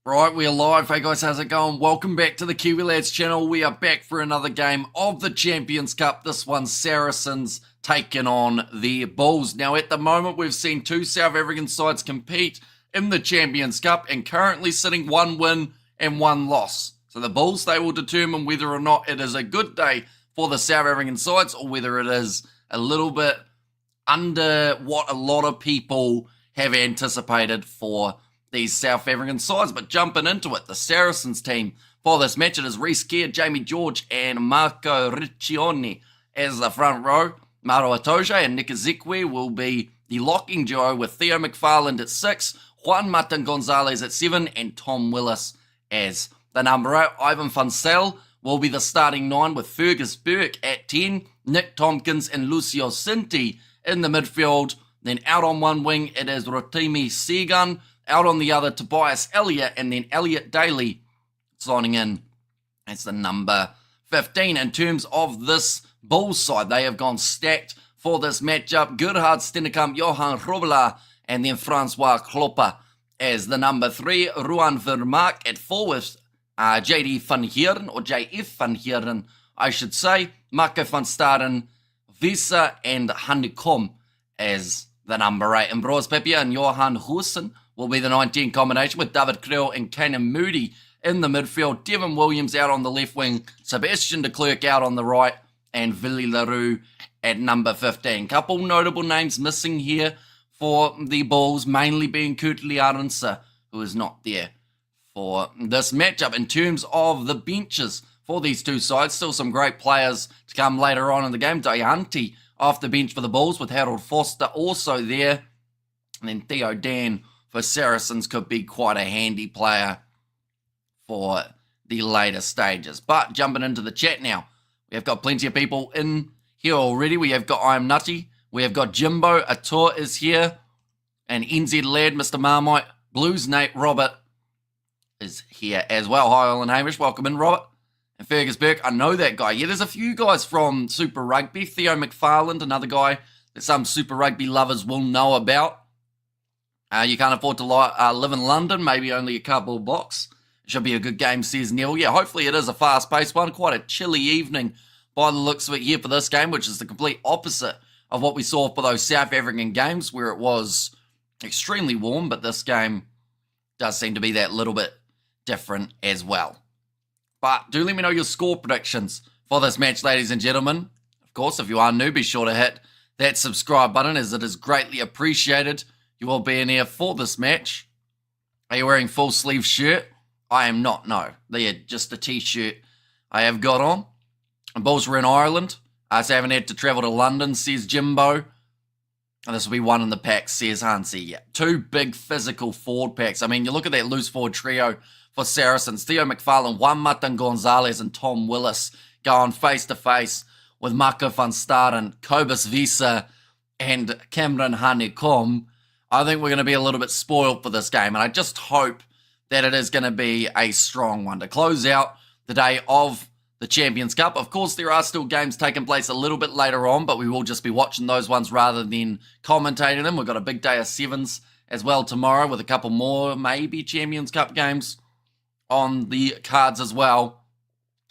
Right, we're live. Hey guys, how's it going? Welcome back to the Kiwi Lads channel. We are back for another game of the Champions Cup. This one, Saracens taking on the Bulls. Now, at the moment, we've seen two South African sides compete in the Champions Cup and currently sitting one win and one loss. So the Bulls, they will determine whether or not it is a good day for the South African sides or whether it is a little bit under what a lot of people have anticipated for these South African sides. But jumping into it, the Saracens team for this match, it is Reece Keir, Jamie George and Marco Riccioni as the front row. Maro Itoje and Nick Ezekwe will be the locking duo with Theo McFarland at 6, Juan Martin Gonzalez at 7 and Tom Willis as the number 8. Ivan van Zyl will be the starting 9 with Fergus Burke at 10, Nick Tompkins and Lucio Cinti in the midfield. Then out on one wing, it is Rotimi Segun. Out on the other, Tobias Elliott, and then Elliot Daly signing in as the number 15. In terms of this Bulls side, they have gone stacked for this matchup. Gerhard Stennekamp, Johan Robela, and then Francois Klopper as the number 3. Ruan Vermaak at 4 with JD van Heeren, or JF van Heeren, I should say. Marco van Staden, Visa, and Heineken as the number 8. And Broos Pepia and Johan Hussen will be the 19 combination with David Krill and Kanan Moody in the midfield. Devin Williams out on the left wing, Sebastian de Klerk out on the right, and Willie Leroux at number 15. Couple notable names missing here for the Bulls, mainly being Kurt Liarense, who is not there for this matchup. In terms of the benches for these two sides, still some great players to come later on in the game. Dayanti off the bench for the Bulls with Harold Foster also there. And then Theo Dan for Saracens could be quite a handy player for the later stages. But jumping into the chat now, we have got plenty of people in here already. We have got I Am Nutty, we have got Jimbo, Ator is here, and NZ Lad, Mr. Marmite, Blues Nate, Robert is here as well. Hi, Alan Hamish, welcome in, Robert. And Fergus Burke, I know that guy. Yeah, there's a few guys from Super Rugby. Theo McFarland, another guy that some Super Rugby lovers will know about. You can't afford to live in London, maybe only a couple of blocks. It should be a good game, says Neil. Yeah, hopefully it is a fast-paced one. Quite a chilly evening by the looks of it here for this game, which is the complete opposite of what we saw for those South African games where it was extremely warm, but this game does seem to be that little bit different as well. But do let me know your score predictions for this match, ladies and gentlemen. Of course, if you are new, be sure to hit that subscribe button as it is greatly appreciated. You will be in here for this match. Are you wearing full sleeve shirt? I am not, no. They're just a t-shirt I have got on. And Bulls were in Ireland. So I haven't had to travel to London, says Jimbo. And this will be one in the pack, says Hansi. Yeah, two big physical forward packs. I mean, you look at that loose forward trio for Saracens. Theo McFarland, Juan Martin Gonzalez, and Tom Willis going face-to-face with Marco van Staden, Cobus Visa, and Cameron Heineken. I think we're going to be a little bit spoiled for this game, and I just hope that it is going to be a strong one to close out the day of the Champions Cup. Of course, there are still games taking place a little bit later on, but we will just be watching those ones rather than commentating them. We've got a big day of sevens as well tomorrow with a couple more, maybe Champions Cup games on the cards as well.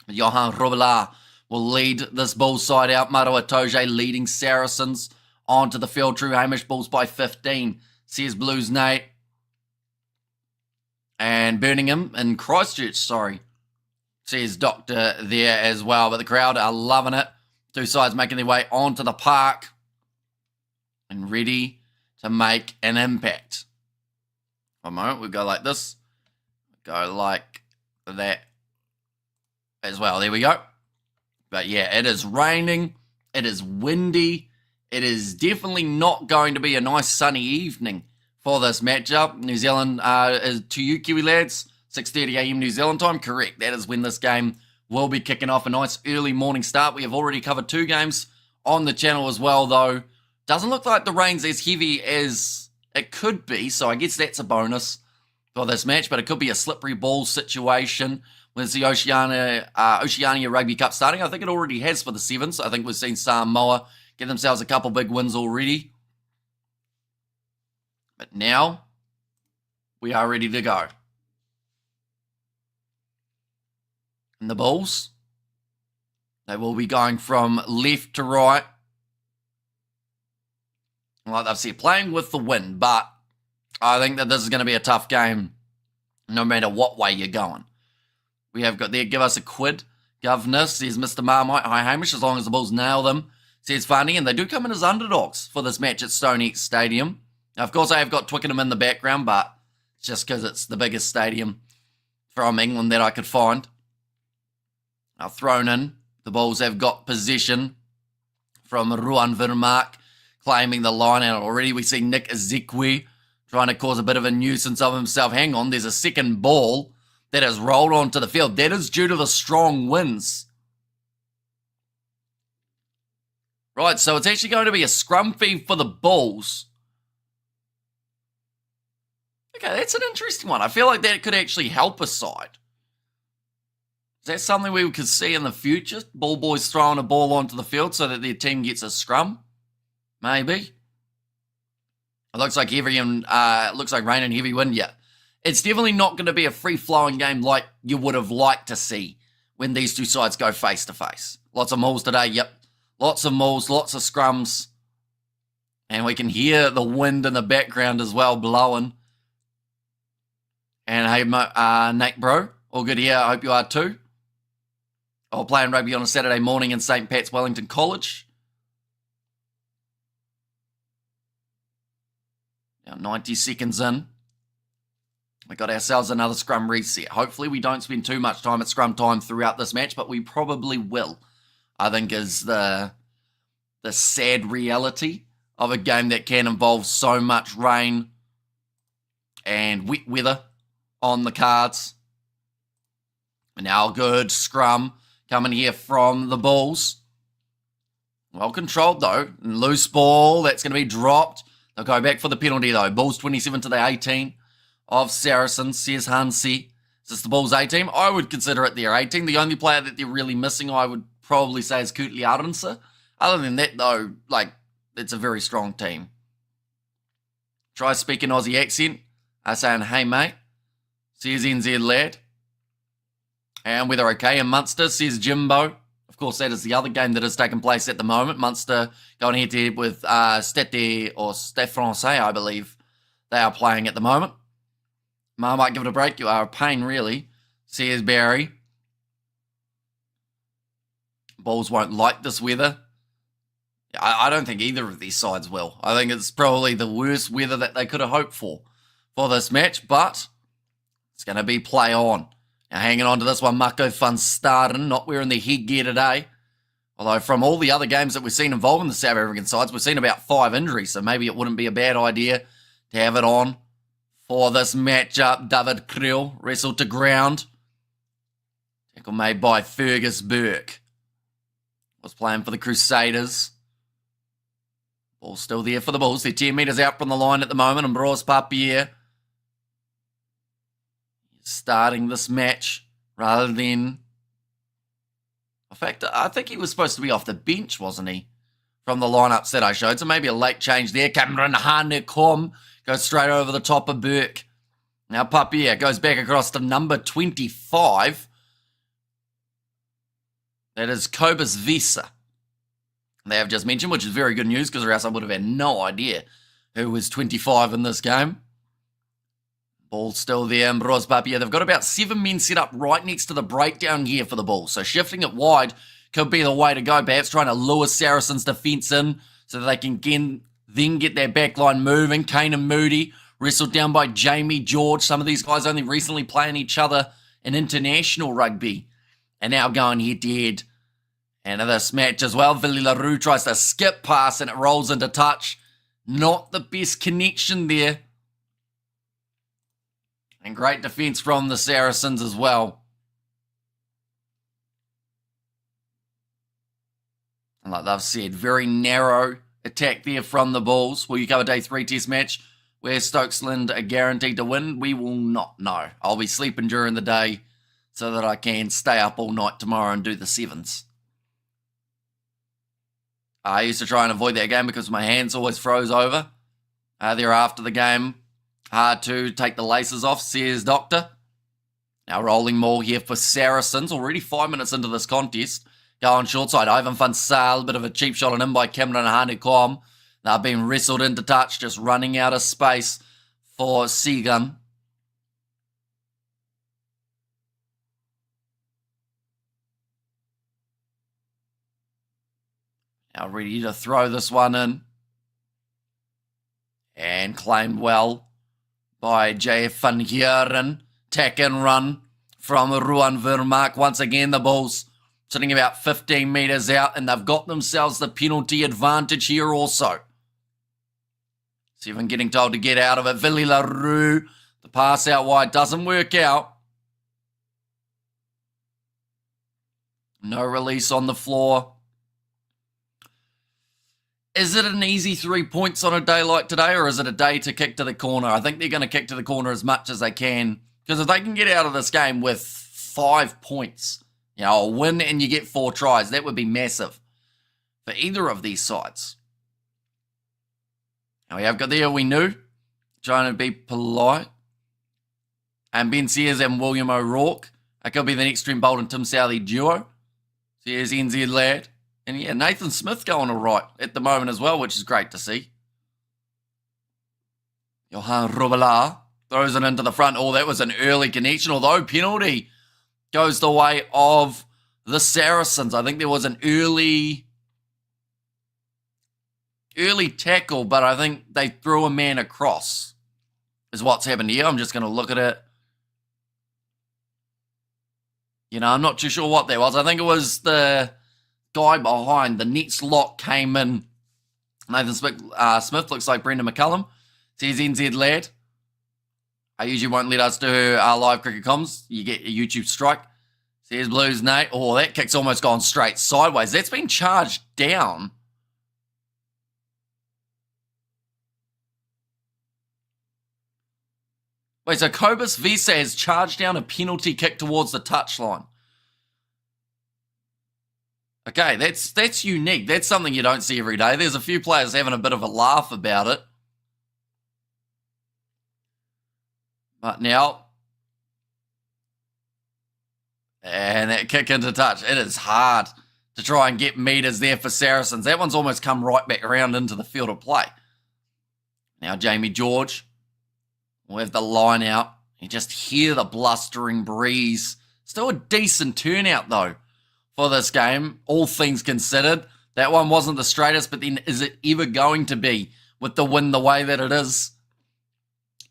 Johan Robela will lead this Bulls side out. Maro Itoje leading Saracens onto the field. True Hamish, Bulls by 15. Says Blues Nate. And Birmingham in Christchurch, says Doctor there as well. But the crowd are loving it. Two sides making their way onto the park and ready to make an impact. For a moment, we'll go like this. Go like that as well. There we go. But yeah, it is raining. It is windy. It is definitely not going to be a nice sunny evening for this matchup. New Zealand, to you Kiwi lads, 6:30 a.m. New Zealand time. Correct. That is when this game will be kicking off. A nice early morning start. We have already covered two games on the channel as well, though. Doesn't look like the rain's as heavy as it could be, so I guess that's a bonus for this match, but it could be a slippery ball situation with the Oceania Rugby Cup starting. I think it already has for the sevens. I think we've seen Samoa get themselves a couple big wins already. But now we are ready to go. And the Bulls, they will be going from left to right. Like they've said, playing with the wind, but I think that this is going to be a tough game no matter what way you're going. We have got there, give us a quid. Governor, says Mr. Marmite. Hi, Hamish, as long as the Bulls nail them, says Funny. And they do come in as underdogs for this match at Stoney Stadium. Now, of course, I have got Twickenham in the background, but it's just because it's the biggest stadium from England that I could find. Now, thrown in, the Bulls have got possession from Ruan Vermaak, claiming the line out already. We see Nick Ezekwe trying to cause a bit of a nuisance of himself. Hang on, there's a second ball that has rolled onto the field. That is due to the strong winds. Right, so it's actually going to be a scrum feed for the Bulls. Okay, that's an interesting one. I feel like that could actually help a side. Is that something we could see in the future? Ball boys throwing a ball onto the field so that their team gets a scrum? Maybe. It looks like heavy and looks like rain and heavy wind. Yeah, it's definitely not going to be a free-flowing game like you would have liked to see when these two sides go face-to-face. Lots of mauls today. Yep, lots of mauls, lots of scrums, and we can hear the wind in the background as well blowing. And hey, Nate, bro, all good here. I hope you are too. I'll play rugby on a Saturday morning in St. Pat's, Wellington College. Now 90 seconds in. We got ourselves another scrum reset. Hopefully we don't spend too much time at scrum time throughout this match, but we probably will. I think is the sad reality of a game that can involve so much rain and wet weather on the cards. And now good scrum coming here from the Bulls. Well controlled though. Loose ball, that's going to be dropped. They'll go back for the penalty though. Bulls 27 to the 18 of Saracens, says Hansi. Is this the Bulls 18? I would consider it their 18. The only player that they're really missing, I would probably say, is Kutli Aronsa. Other than that though, like, it's a very strong team. Try speaking Aussie accent. I saying, hey mate, says NZ lad. And weather okay in Munster, says Jimbo. Of course, that is the other game that is taking place at the moment. Munster going head-to-head with Stade Francais, I believe they are playing at the moment. Ma might give it a break. You are a pain, really, says Barry. Bulls won't like this weather. I don't think either of these sides will. I think it's probably the worst weather that they could have hoped for this match, but it's going to be play on. Now hanging on to this one, Mako van Staden, not wearing the headgear today. Although from all the other games that we've seen involving the South African sides, we've seen about 5 injuries, so maybe it wouldn't be a bad idea to have it on for this matchup. David Kriel wrestled to ground. Tackle made by Fergus Burke. Was playing for the Crusaders. Ball still there for the Bulls. They're 10 metres out from the line at the moment. And Ambroise Papier starting this match rather than... In fact, I think he was supposed to be off the bench, wasn't he? From the lineups that I showed. So maybe a late change there. Cameron Heineken goes straight over the top of Burke. Now Papier goes back across to number 25. That is Cobus Visa. They have just mentioned, which is very good news because or else I would have had no idea who was 25 in this game. Ball still there, Ambroise Papier. They've got about 7 men set up right next to the breakdown here for the ball. So shifting it wide could be the way to go. Perhaps trying to lure Saracens' defence in so that they can then get their backline moving. Kane and Moody wrestled down by Jamie George. Some of these guys only recently playing each other in international rugby and now going head-to-head. And in this match as well, Villy LaRue tries to skip pass and it rolls into touch. Not the best connection there. And great defence from the Saracens as well. And like they've said, very narrow attack there from the Bulls. Will you cover day 3 test match where Stokesland are guaranteed to win? We will not know. I'll be sleeping during the day so that I can stay up all night tomorrow and do the 7s. I used to try and avoid that game because my hands always froze over. There after the game. Hard to take the laces off, says Doctor. Now rolling maul here for Saracens. Already 5 minutes into this contest. Go on short side. Ivan van Saal. Bit of a cheap shot on him by Cameron Heineken. They've been wrestled into touch. Just running out of space for Seagun. Now ready to throw this one in. And claimed well by JF van Heeren. Tack and run from Ruan Vermaak. Once again, the Bulls sitting about 15 metres out, and they've got themselves the penalty advantage here also. Seven getting told to get out of it. Villy LaRue, the pass out wide doesn't work out. No release on the floor. Is it an easy 3 points on a day like today, or is it a day to kick to the corner? I think they're going to kick to the corner as much as they can, because if they can get out of this game with 5 points, you know, a win and you get 4 tries, that would be massive for either of these sides. Now we have got there, we knew, trying to be polite. And Ben Sears and William O'Rourke. That could be the next Trent Bolt and Tim Southey duo. Sears NZ lad. And yeah, Nathan Smith going all right at the moment as well, which is great to see. Johan Robillard throws it into the front. Oh, that was an early connection, although penalty goes the way of the Saracens. I think there was an early tackle, but I think they threw a man across is what's happened here. I'm just going to look at it. You know, I'm not too sure what that was. I think it was the guy behind. The next lock came in. Nathan Smith looks like Brendan McCullum. Says NZ lad. I usually won't let us do our live cricket comms. You get a YouTube strike. Says Blues Nate. Oh, that kick's almost gone straight sideways. That's been charged down. Wait, so Cobus Visa has charged down a penalty kick towards the touchline. Okay, that's unique. That's something you don't see every day. There's a few players having a bit of a laugh about it. But now, and that kick into touch. It is hard to try and get meters there for Saracens. That one's almost come right back around into the field of play. Now Jamie George with the line out. You just hear the blustering breeze. Still a decent turnout though for this game, all things considered. That one wasn't the straightest, but then is it ever going to be with the wind the way that it is?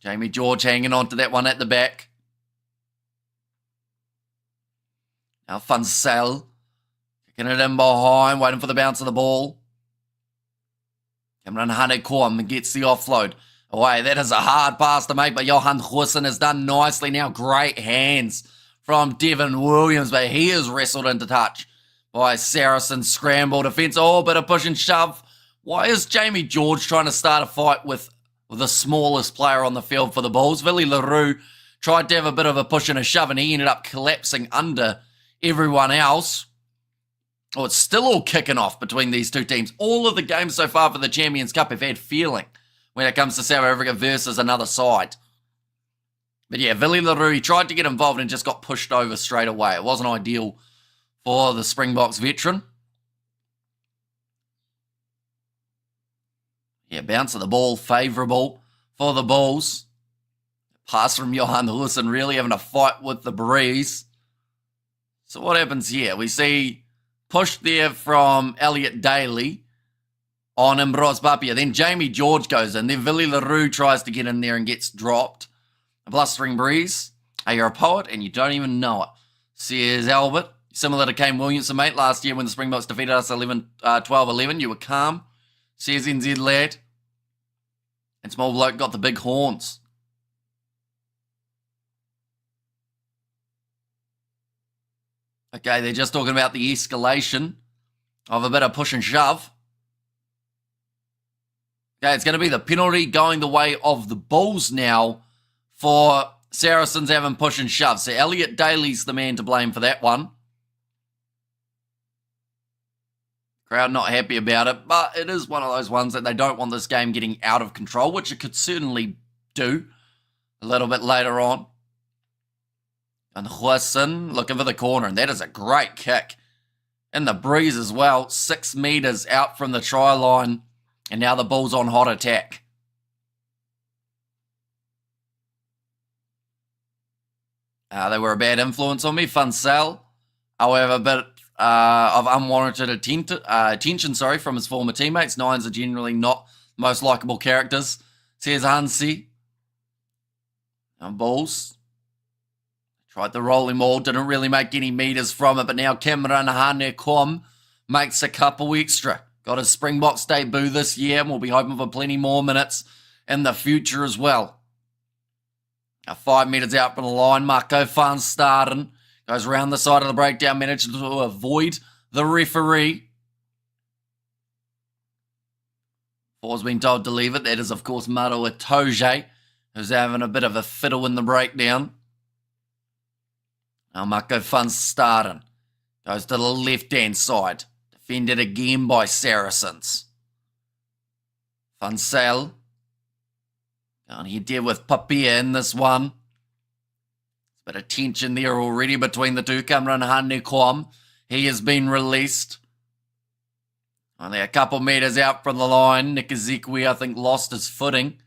Jamie George hanging on to that one at the back. Now Funsell kicking it in behind, waiting for the bounce of the ball. Cameron Heineken gets the offload. Away, that is a hard pass to make, but Johan Goosen has done nicely now. Great hands from Devin Williams, but he is wrestled into touch by Saracen. Scramble defense. Oh, bit of push and shove. Why is Jamie George trying to start a fight with the smallest player on the field for the Bulls? Villy LaRue tried to have a bit of a push and a shove, and he ended up collapsing under everyone else. Oh, it's still all kicking off between these two teams. All of the games so far for the Champions Cup have had feeling when it comes to South Africa versus another side. But yeah, Villy LaRue, he tried to get involved and just got pushed over straight away. It wasn't ideal for the Springboks veteran. Yeah, bounce of the ball, favourable for the Bulls. Pass from Johan Goosen, really having a fight with the breeze. So what happens here? We see push there from Elliot Daly on Imbros Bapia. Then Jamie George goes in. Then Villy LaRue tries to get in there and gets dropped. A blustering breeze. Hey, you're a poet and you don't even know it. Says Albert. Similar to Kane Williamson, mate. Last year when the Springboks defeated us 12-11, you were calm. Says NZ lad. And small bloke got the big horns. Okay, they're just talking about the escalation of a bit of push and shove. Okay, it's going to be the penalty going the way of the Bulls now for Saracens having push and shove. So Elliot Daly's the man to blame for that one. Crowd not happy about it, but it is one of those ones that they don't want this game getting out of control, which it could certainly do a little bit later on. And Huasin looking for the corner, and that is a great kick. In the breeze as well, 6 metres out from the try line, and now the Bulls on hot attack. They were a bad influence on me, Funsell. However, a bit of unwarranted attention from his former teammates. Nines are generally not most likeable characters, says Hansi. And Bulls tried the rolling ball, didn't really make any metres from it, but now Cameron Heineken makes a couple extra. Got his Springboks debut this year, and we'll be hoping for plenty more minutes in the future as well. Now 5 metres out from the line, Marco van Staden goes around the side of the breakdown, manages to avoid the referee. Four's been told to leave it. That is, of course, Maro Itoje, who's having a bit of a fiddle in the breakdown. Now Marco van Staden goes to the left-hand side. Defended again by Saracens. Van Sel. And he did with Papia in this one. Bit of tension there already between the two. Cameron Heineken. He has been released. Only a couple metres out from the line. Nick Ezekwe, I think, lost his footing.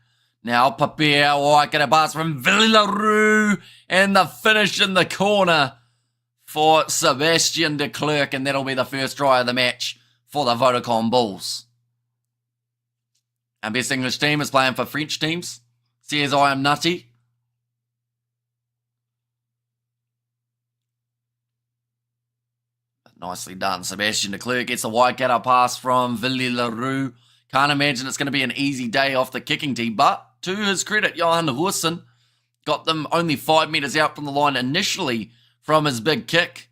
Now Papia, get a pass from Villaroo. And the finish in the corner for Sebastian de Klerk. And that'll be the first try of the match for the VODACOM Bulls. And best English team is playing for French teams. Says I am nutty. Nicely done. Sebastian de Klerk gets a Waikato pass from Villaroo. Can't imagine it's going to be an easy day off the kicking team, but to his credit, Johan Huasin got them only 5 metres out from the line initially from his big kick.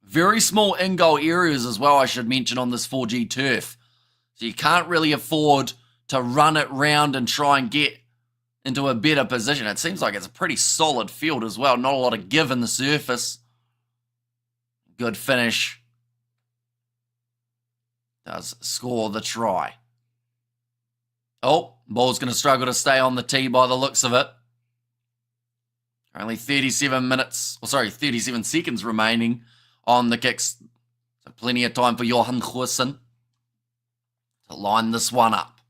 Very small in-goal areas as well, I should mention, on this 4G turf. So you can't really afford to run it round and try and get into a better position. It seems like it's a pretty solid field as well. Not a lot of give in the surface. Good finish. Does score the try. Oh, ball's going to struggle to stay on the tee by the looks of it. Only 37 seconds remaining on the kicks. So plenty of time for Johan Huasin to line this one up.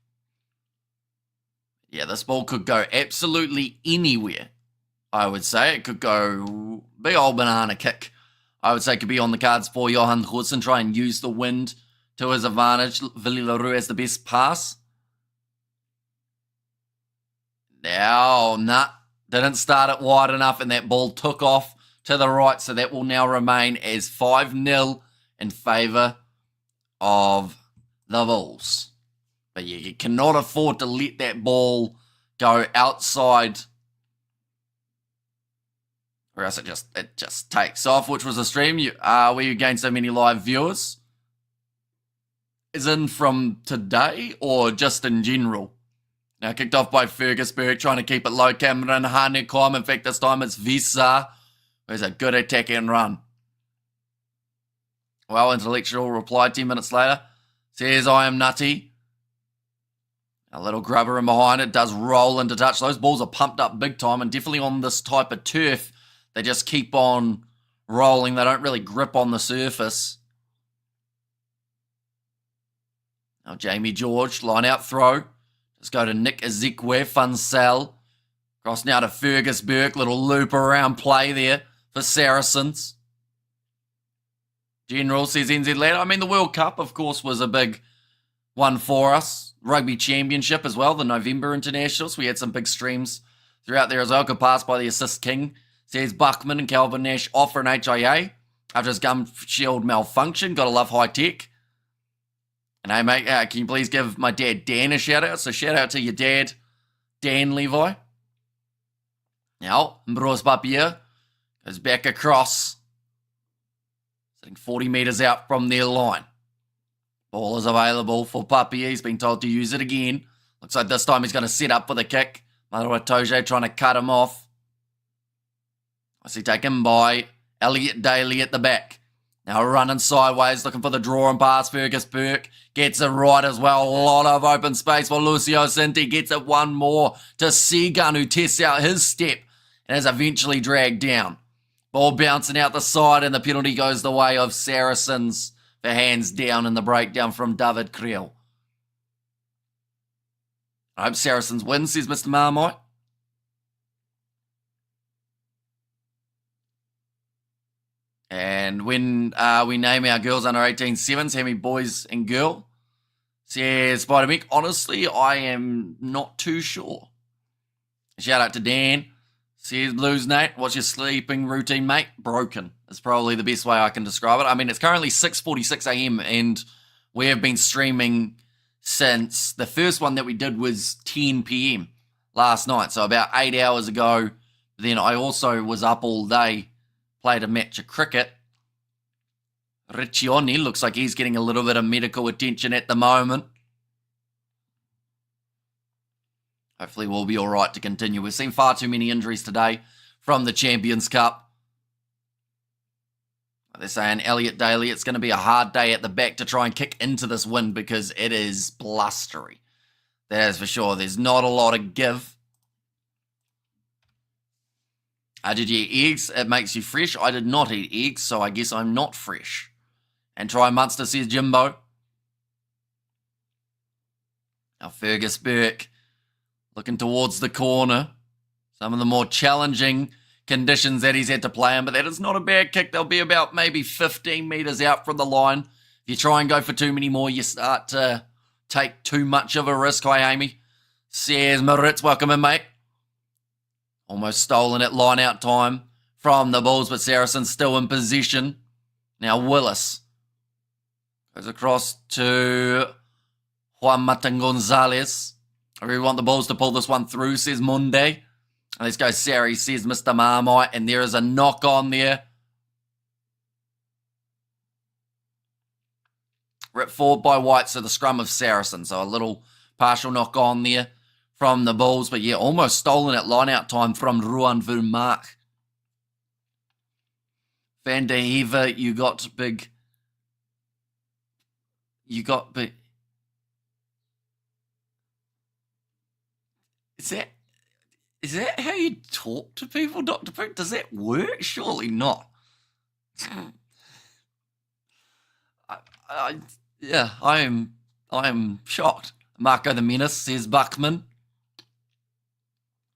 Yeah, this ball could go absolutely anywhere, I would say. It could go big old banana kick. I would say it could be on the cards for Johan Huasin. Try and use the wind to his advantage. Villaroo has the best pass. Now, didn't start it wide enough, and that ball took off to the right, so that will now remain as 5-0 in favour of the Bulls. But yeah, you cannot afford to let that ball go outside, or else it just takes off, which was a stream. Where you gained so many live viewers? Is in from today or just in general? Now kicked off by Fergusberg, trying to keep it low. Cameron Heineken. In fact, this time it's Visa, who's a good attack and run. Well, intellectual reply 10 minutes later. Says I am nutty. A little grubber in behind it, does roll into touch. Those balls are pumped up big time, and definitely on this type of turf, they just keep on rolling. They don't really grip on the surface. Now Jamie George, line out throw. Just go to Nick Ezekwe, Funsell. Cross now to Fergus Burke, little loop around play there for Saracens. General says NZ lad. I mean, the World Cup, of course, was a big one for us. Rugby Championship as well, the November Internationals. We had some big streams throughout there as well. Good pass by the assist king. Says Buckman and Calvin Nash off for an HIA after his gum shield malfunction. Gotta love high tech. And hey mate, can you please give my dad Dan a shout out? So shout out to your dad, Dan Levi. Now, Mbros Papia goes back across. Sitting 40 metres out from their line. Ball is available for Papia. He's been told to use it again. Looks like this time he's going to set up for the kick. Maro Itoje trying to cut him off. I see taken by Elliot Daly at the back. Now running sideways, looking for the draw and pass. Fergus Burke gets it right as well. A lot of open space for Lucio Sinti. Gets it one more to Seagun, who tests out his step and is eventually dragged down. Ball bouncing out the side, and the penalty goes the way of Saracens for hands down in the breakdown from David Creel. I hope Saracens win, says Mr. Marmite. And when we name our girls under 18 sevens, how many boys and girl? Says Spider Mick, honestly, I am not too sure. Shout out to Dan. Says Blues Nate, what's your sleeping routine, mate? Broken is probably the best way I can describe it. I mean, it's currently 6:46 a.m. and we have been streaming since the first one that we did was 10 p.m. last night, so about 8 hours ago. Then I also was up all day, played a match of cricket. Riccioni looks like he's getting a little bit of medical attention at the moment. Hopefully we'll be all right to continue. We've seen far too many injuries today from the Champions Cup. They're saying, Elliot Daly, it's going to be a hard day at the back to try and kick into this win because it is blustery. That is for sure. There's not a lot of give. Did you eat eggs? It makes you fresh. I did not eat eggs, so I guess I'm not fresh. And try Munster, says Jimbo. Now Fergus Burke looking towards the corner. Some of the more challenging conditions that he's had to play in, but that is not a bad kick. They'll be about maybe 15 metres out from the line. If you try and go for too many more, you start to take too much of a risk. Hi, Amy. Says Maritz, welcome in, mate. Almost stolen at line-out time from the Bulls, but Saracens still in possession. Now Willis goes across to Juan Martin Gonzalez. I really want the Bulls to pull this one through, says Monday. Let's go, Sari, says Mr. Marmite, and there is a knock on there. Ripped forward by White, so the scrum of Saracens. So a little partial knock on there from the Bulls, but yeah, almost stolen at line-out time from Ruan Vermaak. Van der Heever, you got big. Is that how you talk to people, Dr. Pook? Does that work? Surely not. I am shocked. Marco the Menace, says Buckman.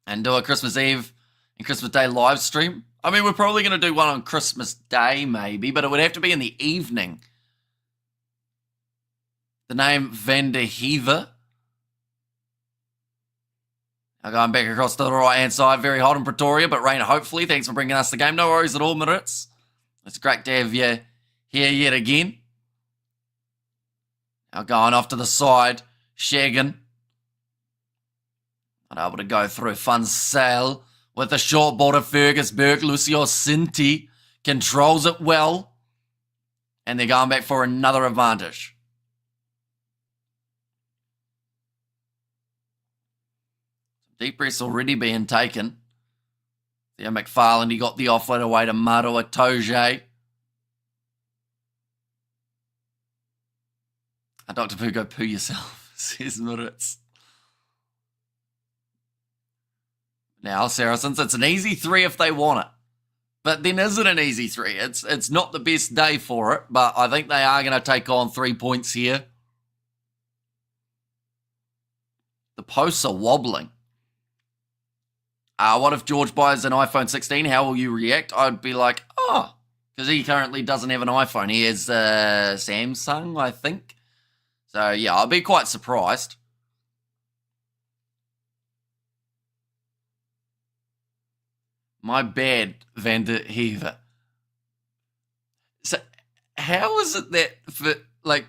And do a Christmas Eve and Christmas Day live stream. I mean, we're probably going to do one on Christmas Day, maybe, but it would have to be in the evening. The name Van der Heever. Now going back across to the right-hand side. Very hot in Pretoria, but rain hopefully. Thanks for bringing us the game. No worries at all, Maritz. It's great to have you here yet again. Now going off to the side. Shagan. Not able to go through. Fun Sale with the short ball to Fergus Burke. Lucio Sinti controls it well. And they're going back for another advantage. Deep breaths already being taken. Theo McFarland, he got the offload away to Marua Toje. Dr. Pooh, go poo yourself, says Maritz. Now, Saracens, it's an easy 3 if they want it. But then is it an easy 3? It's not the best day for it, but I think they are going to take on 3 points here. The posts are wobbling. What if George buys an iPhone 16? How will you react? I'd be like, oh, because he currently doesn't have an iPhone. He has Samsung, I think. So, yeah, I'll be quite surprised. My bad, Van der Heever. So, how is it that, for, like,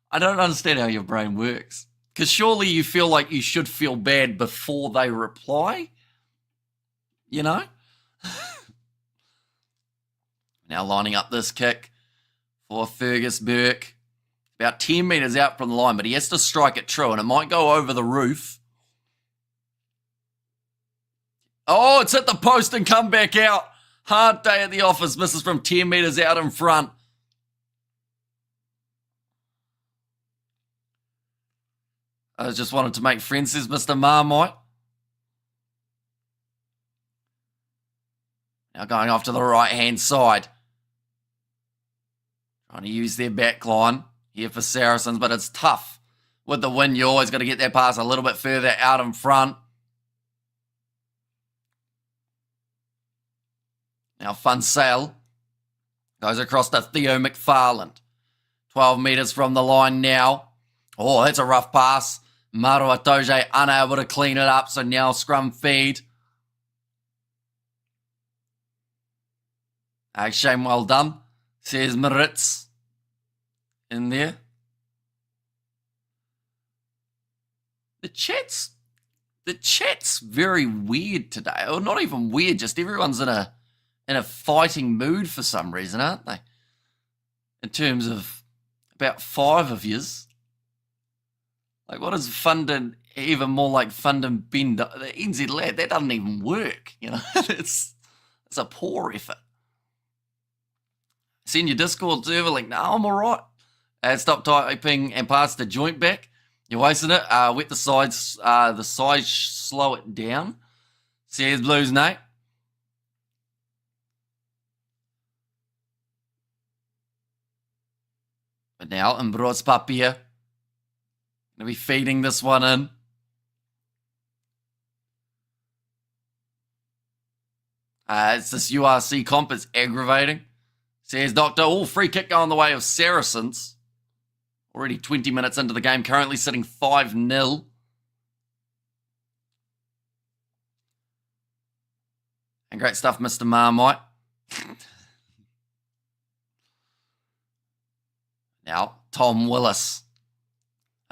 I don't understand how your brain works. Because surely you feel like you should feel bad before they reply. You know? Now lining up this kick for Fergus Burke. About 10 metres out from the line, but he has to strike it true, and it might go over the roof. Oh, it's hit the post and come back out. Hard day at the office. Misses from 10 metres out in front. I just wanted to make friends, says Mr. Marmite. Now going off to the right-hand side. Trying to use their back line here for Saracens, but it's tough. With the win, you're always going to get that pass a little bit further out in front. Now Funsale goes across to Theo McFarland. 12 metres from the line now. Oh, that's a rough pass. Maru Atoje unable to clean it up, so now scrum feed. Shame, well done, says Maritz in there. The chat's very weird today. Or not even weird, just everyone's in a fighting mood for some reason, aren't they? In terms of about 5 of yous. Like, what is Fundin, even more like Fundin Bend? The NZ lad, that doesn't even work, you know? It's a poor effort. Send your Discord server link. No, I'm all right. Stop typing and pass the joint back. You're wasting it. Wet the sides. Slow it down. Says Blues, Nate. But now, Ambros Papia. Going to be feeding this one in. It's this URC comp. It's aggravating. Says Doctor. Oh, free kick going the way of Saracens. Already 20 minutes into the game. Currently sitting 5-0. And great stuff, Mr. Marmite. Now, Tom Willis.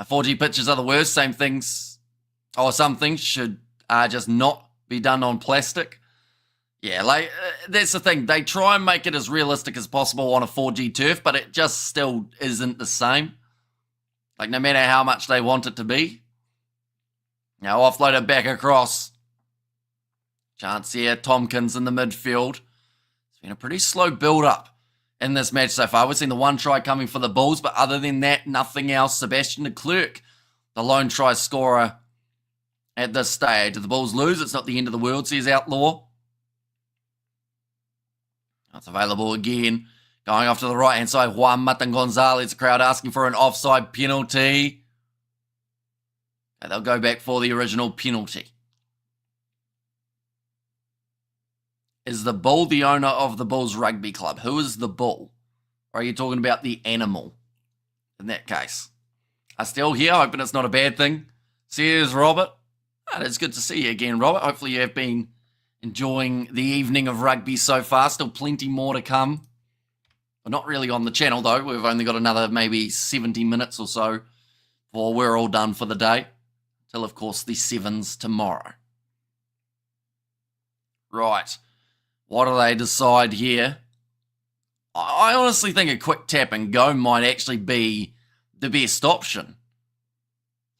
4G pitches are the worst. Same things, or some things should just not be done on plastic. Yeah, like, that's the thing. They try and make it as realistic as possible on a 4G turf, but it just still isn't the same. Like, no matter how much they want it to be. Now, offloaded back across. Chance here, Tompkins in the midfield. It's been a pretty slow build-up in this match so far. We've seen the one try coming for the Bulls, but other than that, nothing else. Sebastian de Klerk, the lone try scorer at this stage. If the Bulls lose, it's not the end of the world, says Outlaw. It's available again. Going off to the right-hand side, Juan Matan Gonzalez. The crowd asking for an offside penalty. And they'll go back for the original penalty. Is the Bull the owner of the Bulls Rugby Club? Who is the Bull? Or are you talking about the animal in that case? I'm still here, hoping it's not a bad thing. Says Robert. It's good to see you again, Robert. Hopefully you have been enjoying the evening of rugby so far. Still plenty more to come. Well, not really on the channel, though. We've only got another maybe 70 minutes or so before we're all done for the day. Till, of course, the 7s tomorrow. Right. What do they decide here? I honestly think a quick tap and go might actually be the best option.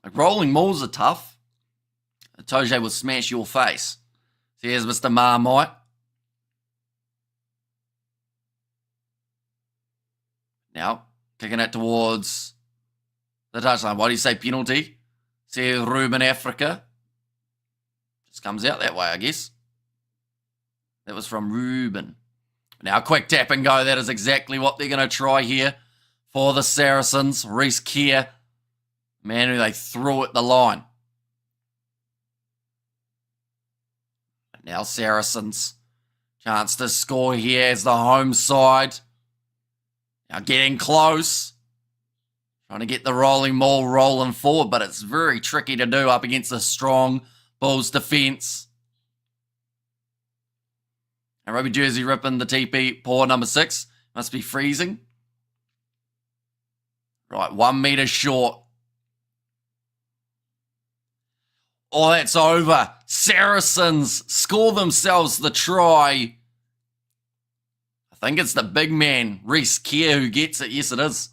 Like, rolling mauls are tough. Toje will smash your face. So here's Mr. Marmite. Now, kicking it towards the touchline. Why do you say penalty? Says Ruben Africa. Just comes out that way, I guess. That was from Ruben. Now, quick tap and go. That is exactly what they're going to try here for the Saracens. Reece Keir, man who they threw at the line. But now Saracens. Chance to score here as the home side. Now getting close. Trying to get the rolling maul rolling forward, but it's very tricky to do up against a strong Bulls defence. And Rugby Jersey ripping the TP, poor number 6. Must be freezing. Right, 1 metre short. Oh, that's over. Saracens score themselves the try. I think it's the big man, Reece Keir, who gets it. Yes, it is.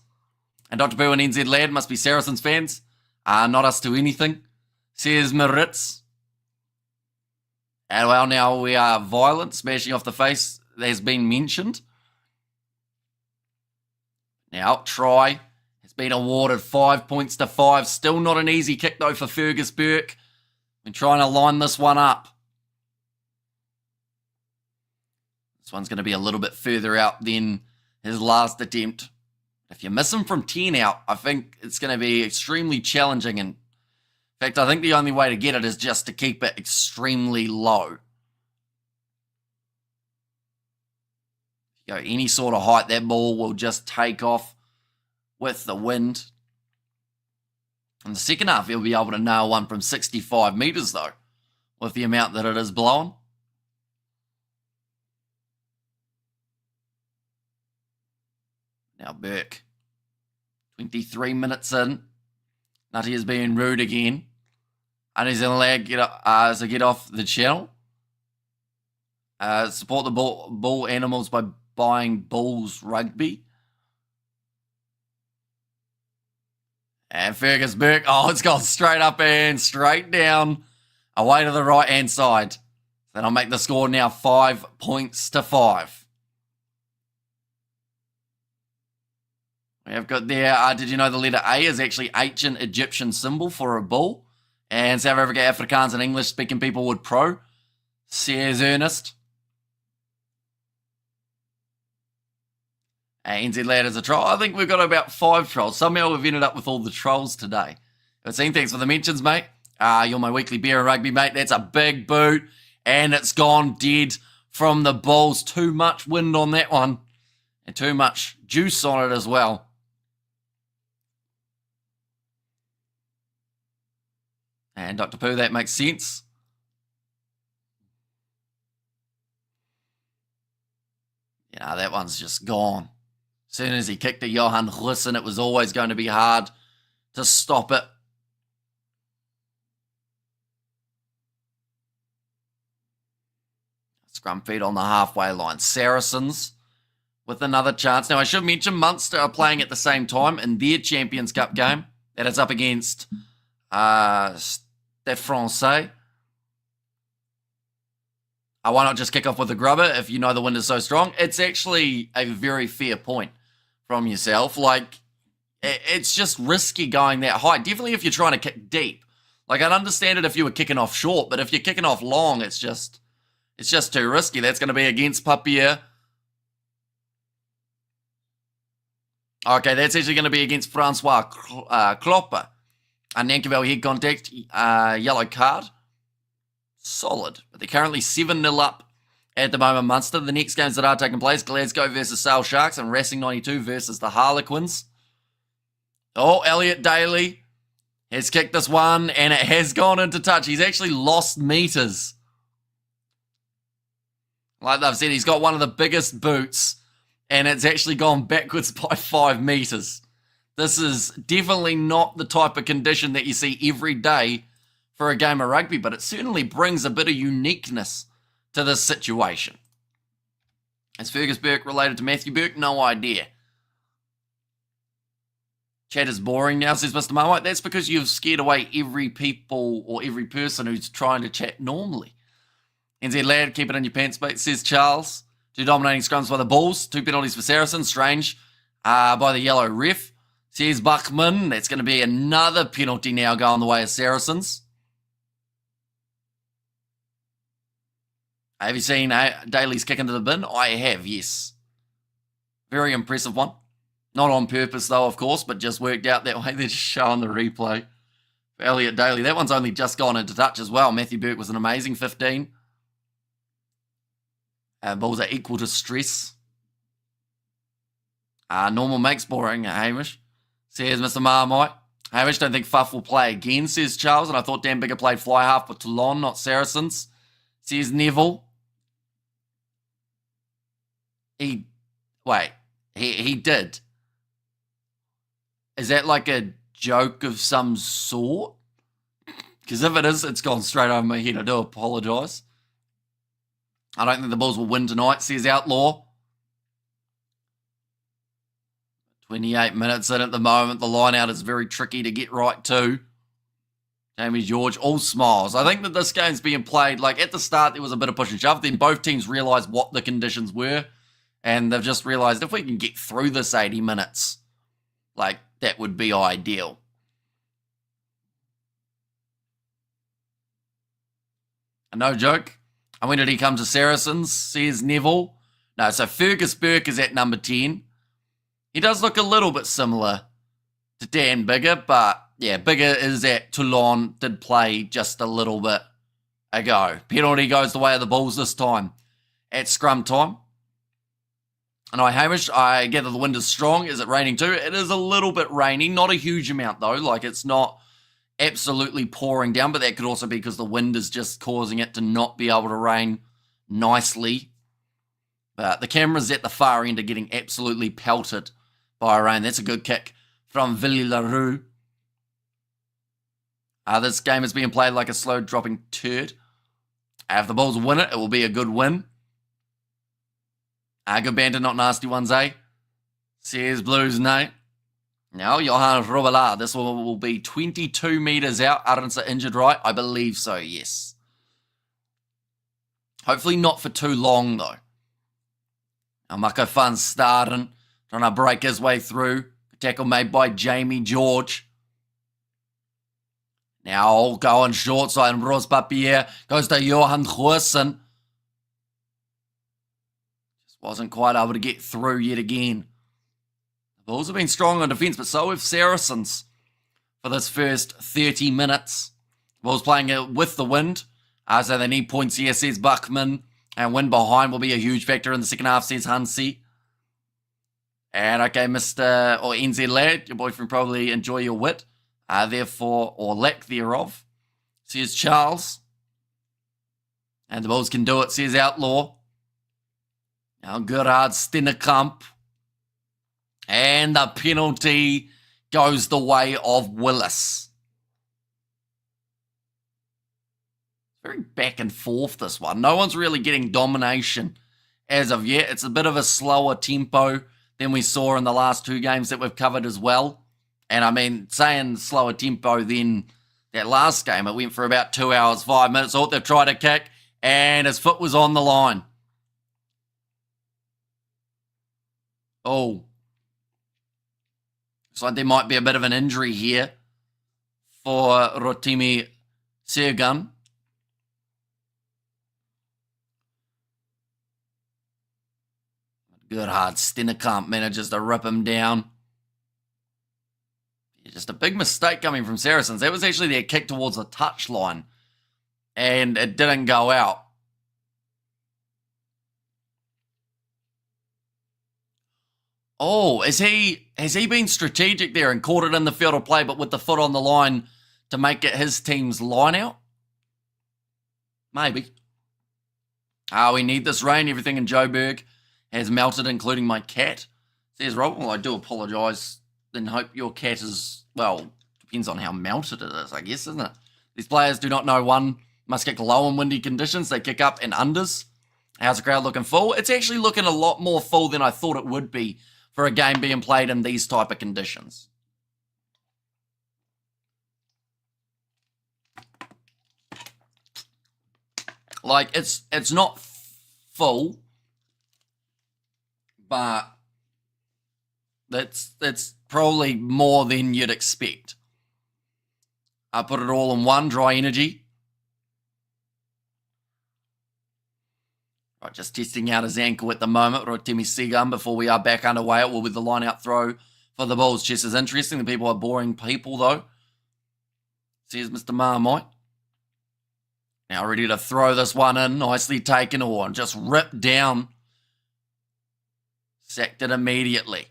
And Dr. Boo and NZ Lad must be Saracens fans. Not us to anything, says Maritz. And well, now we are violent, smashing off the face has been mentioned. Now, try has been awarded 5 points to 5. Still not an easy kick, though, for Fergus Burke. Been trying to line this one up. This one's going to be a little bit further out than his last attempt. If you miss him from 10 out, I think it's going to be extremely challenging. And in fact, I think the only way to get it is just to keep it extremely low. If you go any sort of height, that ball will just take off with the wind. In the second half, he'll be able to nail one from 65 metres, though, with the amount that it is blowing. Now Burke, 23 minutes in. Nutty is being rude again. And he's going to get off the channel. Support the bull animals by buying Bulls Rugby. And Fergus Burke, it's gone straight up and straight down, away to the right-hand side. Then I'll make the score now 5 points to 5. We have got there, did you know the letter A is actually ancient Egyptian symbol for a bull? And South Africa, Afrikaans and English-speaking people would pro, says Ernest. NZ Lad is a troll. I think we've got about 5 trolls. Somehow we've ended up with all the trolls today. But seeing, thanks for the mentions, mate. You're my weekly beer and rugby, mate. That's a big boot. And it's gone dead from the Bulls. Too much wind on that one. And too much juice on it as well. And Dr. Pooh, that makes sense. Yeah, that one's just gone. As soon as he kicked it, Johan Hussen, it was always going to be hard to stop it. Scrum feed on the halfway line. Saracens with another chance. Now, I should mention Munster are playing at the same time in their Champions Cup game. That is up against Stade Francais. Why not just kick off with a grubber if you know the wind is so strong? It's actually a very fair point from yourself. Like, it's just risky going that high. Definitely if you're trying to kick deep. Like, I'd understand it if you were kicking off short, but if you're kicking off long, it's just too risky. That's going to be against Papier. Okay, that's actually going to be against Francois Klopper. A Nankerville head contact, yellow card. Solid. But they're currently 7-0 up at the moment, Munster. The next games that are taking place, Glasgow versus Sale Sharks and Racing 92 versus the Harlequins. Oh, Elliot Daly has kicked this one and it has gone into touch. He's actually lost meters. Like they've said, he's got one of the biggest boots and it's actually gone backwards by 5 meters. This is definitely not the type of condition that you see every day for a game of rugby, but it certainly brings a bit of uniqueness to this situation. Is Fergus Burke related to Matthew Burke? No idea. Chat is boring now, says Mr. Marmite. That's because you've scared away every people or every person who's trying to chat normally. NZ Lad, keep it in your pants, mate, says Charles. 2 dominating scrums by the Bulls, 2 penalties for Saracens. Strange by the yellow ref, says Buckman. That's going to be another penalty now going the way of Saracens. Have you seen Daly's kick into the bin? I have, yes. Very impressive one. Not on purpose, though, of course, but just worked out that way. They're just showing the replay for Elliot Daly. That one's only just gone into touch as well. Matthew Burke was an amazing 15. Bulls are equal to stress. Normal makes boring, Hamish. Says Mr. Marmite. Hamish, don't think Fuff will play again, says Charles. And I thought Dan Bigger played fly half with Toulon, not Saracens. Says Neville. He did. Is that like a joke of some sort? Because if it is, it's gone straight over my head. I do apologise. I don't think the Bulls will win tonight, says Outlaw. 28 minutes in at the moment. The line out is very tricky to get right too. Jamie George, all smiles. I think that this game's being played, like at the start there was a bit of push and shove. Then both teams realised what the conditions were. And they've just realised if we can get through this 80 minutes, like that would be ideal. No joke. And when did he come to Saracens? Says Neville. No, so Fergus Burke is at number 10. He does look a little bit similar to Dan Biggar, but yeah, Biggar is at Toulon, did play just a little bit ago. Penalty goes the way of the Bulls this time at scrum time. And Hamish, I gather the wind is strong. Is it raining too? It is a little bit rainy, not a huge amount though. Like it's not absolutely pouring down, but that could also be because the wind is just causing it to not be able to rain nicely. But the cameras at the far end are getting absolutely pelted by rain. That's a good kick from Villy LaRue. This game is being played like a slow dropping turd. If the Bulls win it, it will be a good win. Good banter, not nasty ones, eh? Says Blues, no. Now, Johan Robillard. This one will be 22 metres out. Aronsa injured, right? I believe so, yes. Hopefully not for too long, though. Now, Mako Van Staden trying to break his way through. Tackle made by Jamie George. Now, going short side, and Rose Papier goes to Johan Goosen. Just wasn't quite able to get through yet again. The Bulls have been strong on defence, but so have Saracens for this first 30 minutes. The Bulls playing it with the wind, so they need points here, says Buckman. And wind behind will be a huge factor in the second half, says Hansi. And okay, Mr. or NZ lad, your boyfriend probably enjoy your wit. Therefore, or lack thereof, says Charles. And the Bulls can do it, says Outlaw. Now Gerhard Stennekamp. And the penalty goes the way of Willis. Very back and forth, this one. No one's really getting domination as of yet. It's a bit of a slower tempo than we saw in the last two games that we've covered as well. And I mean, saying slower tempo than that last game, it went for about 2 hours, 5 minutes. Oh, they've tried a kick, and his foot was on the line. Oh. Looks like there might be a bit of an injury here for Rotimi Sergan. Gerhard Stennekamp manages to rip him down. Just a big mistake coming from Saracens. That was actually their kick towards the touchline, and it didn't go out. Oh, has he been strategic there and caught it in the field of play, but with the foot on the line to make it his team's line out? Maybe. We need this rain. Everything in Joburg has melted, including my cat. Says Rob, well, I do apologise. Then hope your cat is, well, depends on how melted it is, I guess, isn't it? These players do not know one must kick low in windy conditions. They kick up and unders. How's the crowd looking full? It's actually looking a lot more full than I thought it would be for a game being played in these type of conditions. Like, it's not full, but that's probably more than you'd expect. I put it all in one, dry energy. Right, just testing out his ankle at the moment. Rotimi Segun, before we are back underway. It will be the line-out throw for the Bulls. Chess is interesting. The people are boring people, though. Says Mr. Marmite. Now ready to throw this one in. Nicely taken on. Just ripped down. Sacked it immediately.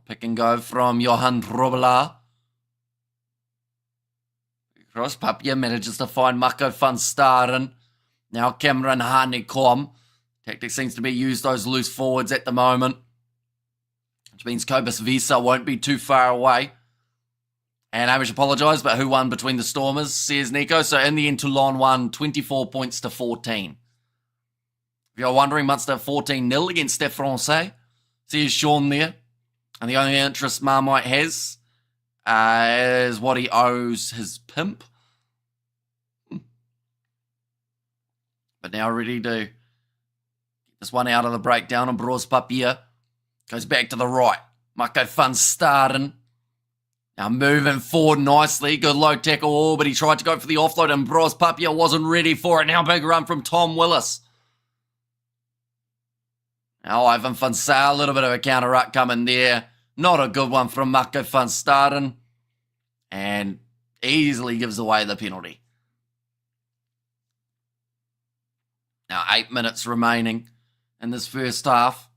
Pick and go from Johan Robillard. Cross Papier manages to find Mako van Staden. Now Cameron Heineken. Tactic seems to be use those loose forwards at the moment, which means Cobus Visa won't be too far away. And I wish apologise, but who won between the Stormers, says Nico. So in the end, Toulon won 24 points to 14. If you're wondering, Munster 14-0 against Stade Francais. Says Sean there. And the only interest Marmite has is what he owes his pimp. But now ready to get this one out of the breakdown. And Bros Papier goes back to the right. Mako van Staden. Now moving forward nicely. Good low tackle, but he tried to go for the offload and Bros Papier wasn't ready for it. Now big run from Tom Willis. Now Ivan van Zyl, a little bit of a counter-ruck coming there. Not a good one from Marco van Staden. And easily gives away the penalty. Now 8 minutes remaining in this first half.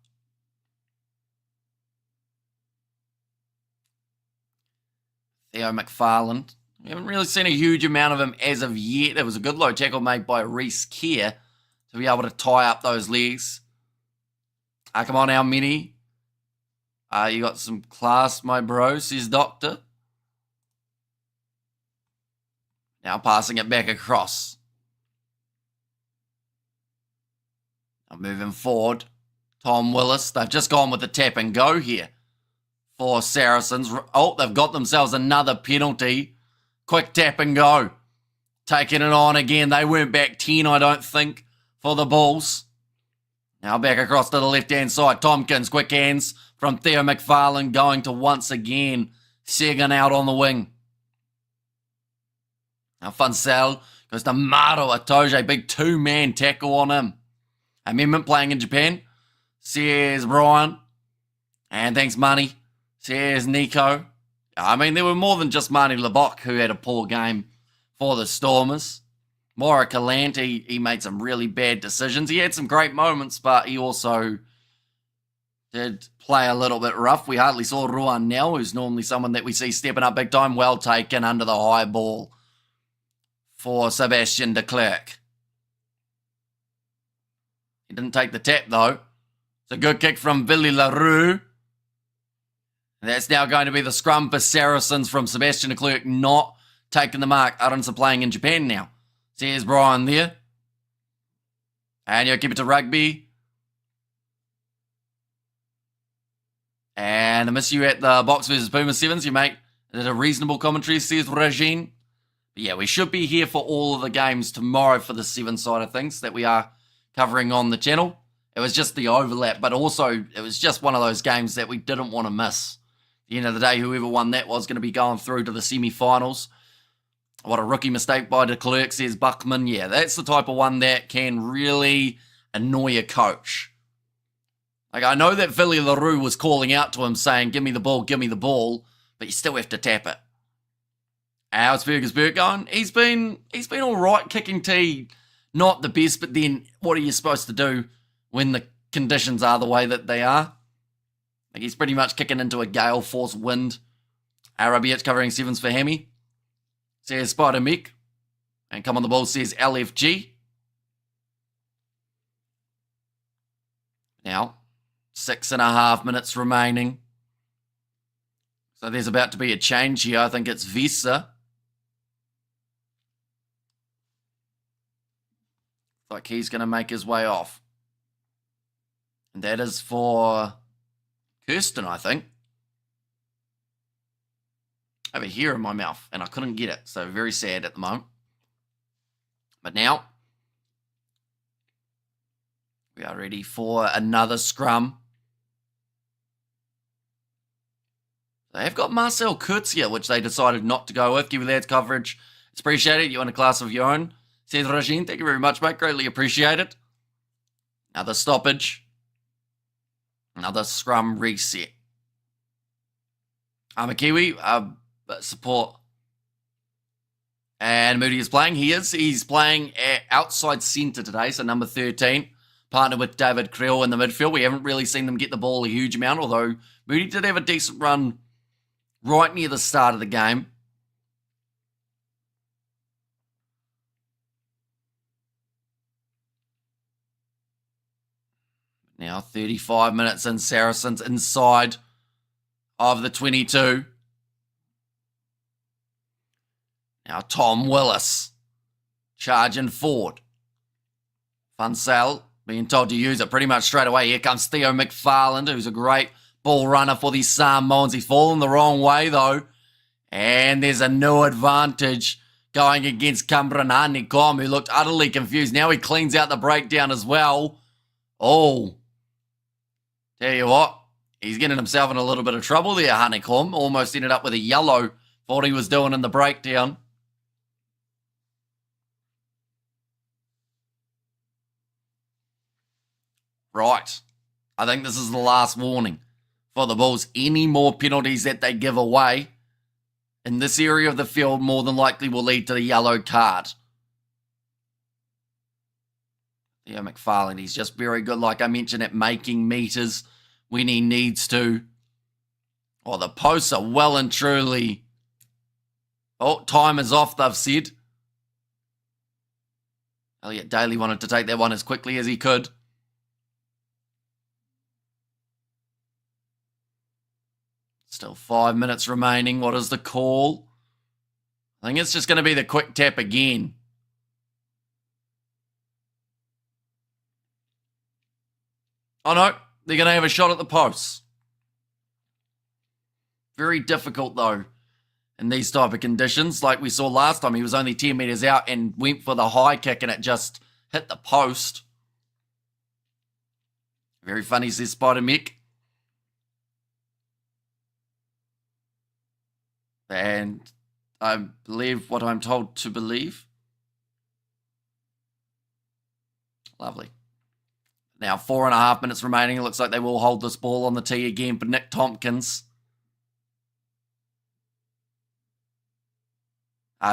Theo McFarland. We haven't really seen a huge amount of him as of yet. There was a good low tackle made by Reese Kerr to be able to tie up those legs. Come on now, Mini. You got some class, my bro, says Doctor. Now passing it back across. Now moving forward. Tom Willis. They've just gone with the tap and go here for Saracens. Oh, they've got themselves another penalty. Quick tap and go. Taking it on again. They weren't back 10, I don't think, for the Bulls. Now back across to the left-hand side. Tompkins, quick hands from Theo McFarland going to once again Segan out on the wing. Now van Zyl goes to Maro Atoje. Big two-man tackle on him. Amendment playing in Japan. Says Brian. And thanks, Money. Says Nico. I mean, there were more than just Marnie Lebock who had a poor game for the Stormers. Maura Calant, he made some really bad decisions. He had some great moments, but he also did play a little bit rough. We hardly saw Ruan Nell, who's normally someone that we see stepping up big time. Well taken under the high ball for Sebastian de Klerk. He didn't take the tap, though. It's a good kick from Billy LaRue. That's now going to be the scrum for Saracens from Sebastian de Klerk not taking the mark. Aronson playing in Japan now. There's Brian there. And you keep it to rugby. And I miss you at the Box versus Puma Sevens. You make it a reasonable commentary, says Regine. But yeah, we should be here for all of the games tomorrow for the 7 side of things that we are covering on the channel. It was just the overlap, but also it was just one of those games that we didn't want to miss. At the end of the day, whoever won that was going to be going through to the semi-finals. What a rookie mistake by de Klerk, says Buckman. Yeah, that's the type of one that can really annoy a coach. Like, I know that Billy LaRue was calling out to him saying, give me the ball, but you still have to tap it. How's Fergus Burke going? He's been all right kicking tee. Not the best, but then what are you supposed to do when the conditions are the way that they are? Like, he's pretty much kicking into a gale force wind. Arabic covering 7s for Hammy. Says Spider Mick. And come on the ball, says LFG. Now, 6.5 minutes remaining. So there's about to be a change here. I think it's Visa. Like he's going to make his way off. And that is for Kirsten, I think. I have a hair in my mouth, and I couldn't get it, so very sad at the moment. But now, we are ready for another scrum. They have got Marcel Kurtz here, which they decided not to go with. Give you lads coverage. It's appreciated. You're in a class of your own. Says Regine, thank you very much, mate. Greatly appreciated. Another stoppage. Another scrum reset. I'm a Kiwi. Support. And Moody is playing. He's playing outside centre today, so number 13. Partnered with David Creel in the midfield. We haven't really seen them get the ball a huge amount, although Moody did have a decent run right near the start of the game. Now 35 minutes in, Saracens inside of the 22. Now Tom Willis charging forward. Van Zyl being told to use it pretty much straight away. Here comes Theo McFarland, who's a great ball runner for these Samoans. He's fallen the wrong way, though. And there's a new advantage going against Heineken Champions, who looked utterly confused. Now he cleans out the breakdown as well. Oh, tell you what, he's getting himself in a little bit of trouble there, Honeycomb. Almost ended up with a yellow for what he was doing in the breakdown. Right. I think this is the last warning for the Bulls. Any more penalties that they give away in this area of the field more than likely will lead to the yellow card. Yeah, McFarlane, he's just very good, like I mentioned, at making meters when he needs to. Oh, the posts are well and truly... Oh, time is off, they've said. Elliot Daly wanted to take that one as quickly as he could. Still 5 minutes remaining. What is the call? I think it's just going to be the quick tap again. Oh no, they're going to have a shot at the posts. Very difficult though in these type of conditions. Like we saw last time, he was only 10 metres out and went for the high kick and it just hit the post. Very funny, says Spider Mick. And I believe what I'm told to believe. Lovely. Now 4.5 minutes remaining. It looks like they will hold this ball on the tee again for Nick Tompkins.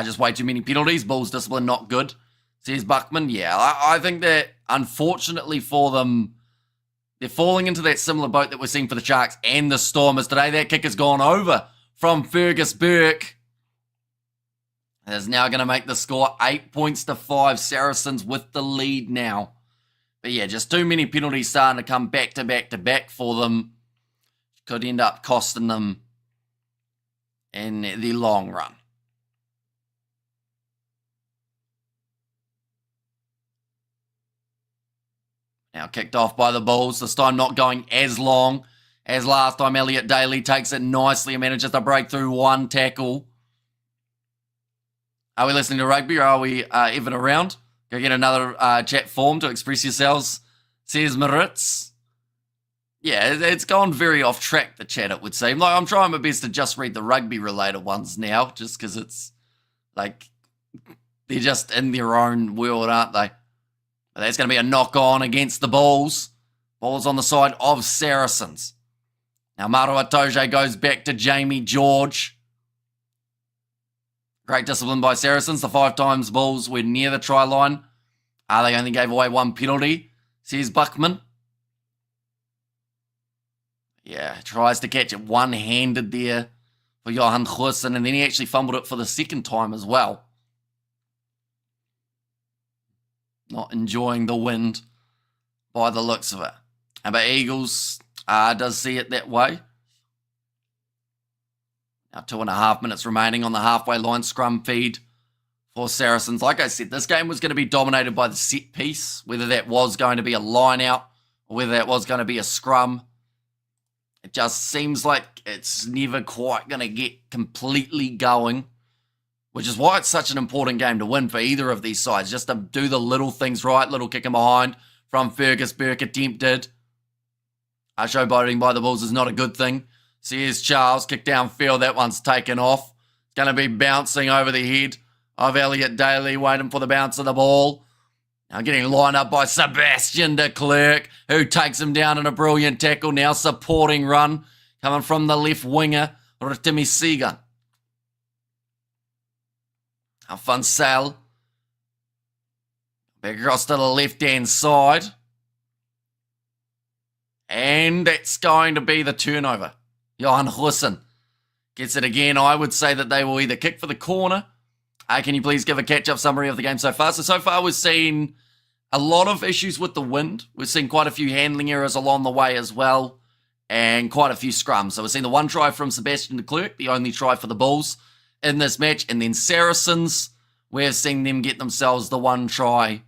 Just way too many penalties. Bulls discipline not good, says Buckman. Yeah, I think that unfortunately for them, they're falling into that similar boat that we're seeing for the Sharks and the Stormers today. That kick has gone over from Fergus Burke. It is now going to make the score 8 points to 5. Saracens with the lead now. But yeah, just too many penalties starting to come back to back to back for them. Could end up costing them in the long run. Now kicked off by the Bulls. This time not going as long as last time. Elliot Daly takes it nicely and manages to break through one tackle. Are we listening to rugby or are we even around? Go get another chat form to express yourselves, says Maritz. Yeah, it's gone very off track, the chat, it would seem. Like, I'm trying my best to just read the rugby-related ones now, just because it's, like, they're just in their own world, aren't they? But that's going to be a knock-on against the Bulls. Ball's on the side of Saracens. Now, Maru Atoje goes back to Jamie George. Great discipline by Saracens. The 5 times Bulls were near the try line. They only gave away 1 penalty, says Buckman. Yeah, tries to catch it one-handed there for Johan Goosen, and then he actually fumbled it for the second time as well. Not enjoying the wind by the looks of it. But Eagles does see it that way. Now 2.5 minutes remaining on the halfway line. Scrum feed for Saracens. Like I said, this game was going to be dominated by the set piece, whether that was going to be a line out or whether that was going to be a scrum. It just seems like it's never quite going to get completely going, which is why it's such an important game to win for either of these sides, just to do the little things right. Little kick in behind from Fergus Burke attempted. Showboating by the Bulls is not a good thing. So here's Charles, kick downfield. That one's taken off. It's going to be bouncing over the head of Elliot Daly, waiting for the bounce of the ball. Now getting lined up by Sebastian de Klerk, who takes him down in a brilliant tackle. Now supporting run coming from the left winger, Ritimi Segan. Now Funsell. Back across to the left-hand side. And that's going to be the turnover. Johan Goosen gets it again. I would say that they will either kick for the corner. Can you please give a catch-up summary of the game so far? So far we've seen a lot of issues with the wind. We've seen quite a few handling errors along the way as well, and quite a few scrums. So we've seen the 1 try from Sebastian de Klerk, the only try for the Bulls in this match. And then Saracens, we're seeing them get themselves the 1 try.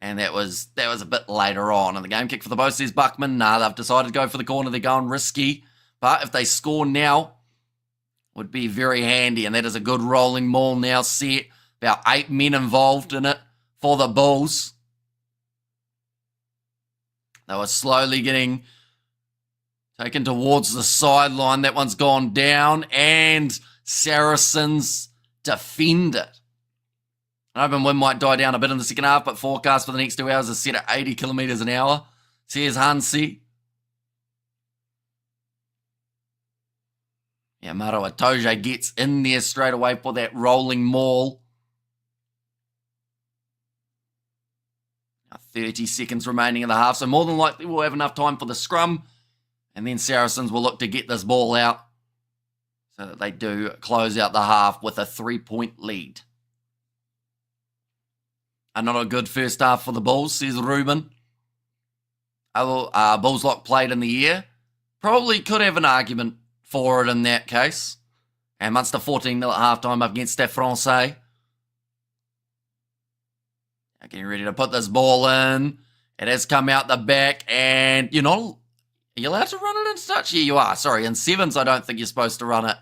And that was a bit later on in the game. Kick for the Bulls, says Buckman. Nah, they've decided to go for the corner. They're going risky. But if they score now, would be very handy. And that is a good rolling maul now set. About 8 men involved in it for the Bulls. They were slowly getting taken towards the sideline. That one's gone down. And Saracens defend it. An open wind might die down a bit in the second half, but forecast for the next 2 hours is set at 80 kilometres an hour. Says Hansi. Yeah, Maro Atoje gets in there straight away for that rolling maul. Now 30 seconds remaining in the half, so more than likely we'll have enough time for the scrum. And then Saracens will look to get this ball out so that they do close out the half with a 3-point lead. Not a good first half for the Bulls, says Ruben. Bulls lock played in the air. Probably could have an argument for it in that case. And Munster 14-0 at halftime up against Stade Francais. Getting ready to put this ball in. It has come out the back, and are you allowed to run it into touch? Yeah, you are. Sorry, in sevens, I don't think you're supposed to run it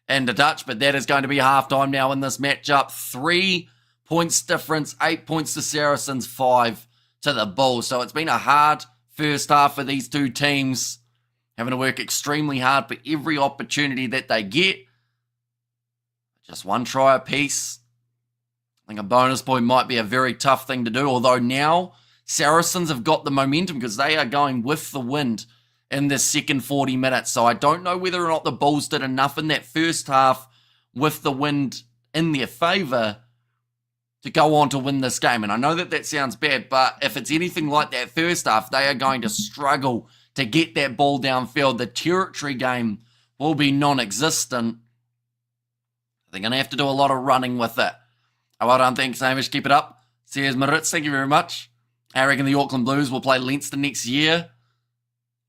into touch, but that is going to be halftime now in this matchup. 3 points difference, 8 points to Saracens, 5 to the Bulls. So it's been a hard first half for these two teams, having to work extremely hard for every opportunity that they get. Just one try apiece. I think a bonus point might be a very tough thing to do, although now Saracens have got the momentum because they are going with the wind in the second 40 minutes. So I don't know whether or not the Bulls did enough in that first half with the wind in their favour to go on to win this game. And I know that sounds bad, but if it's anything like that first half, they are going to struggle to get that ball downfield. The territory game will be non-existent. They're going to have to do a lot of running with it. Well done, thanks, Hamish. Keep it up. Says Maritz, thank you very much. I reckon the Auckland Blues will play Leinster next year.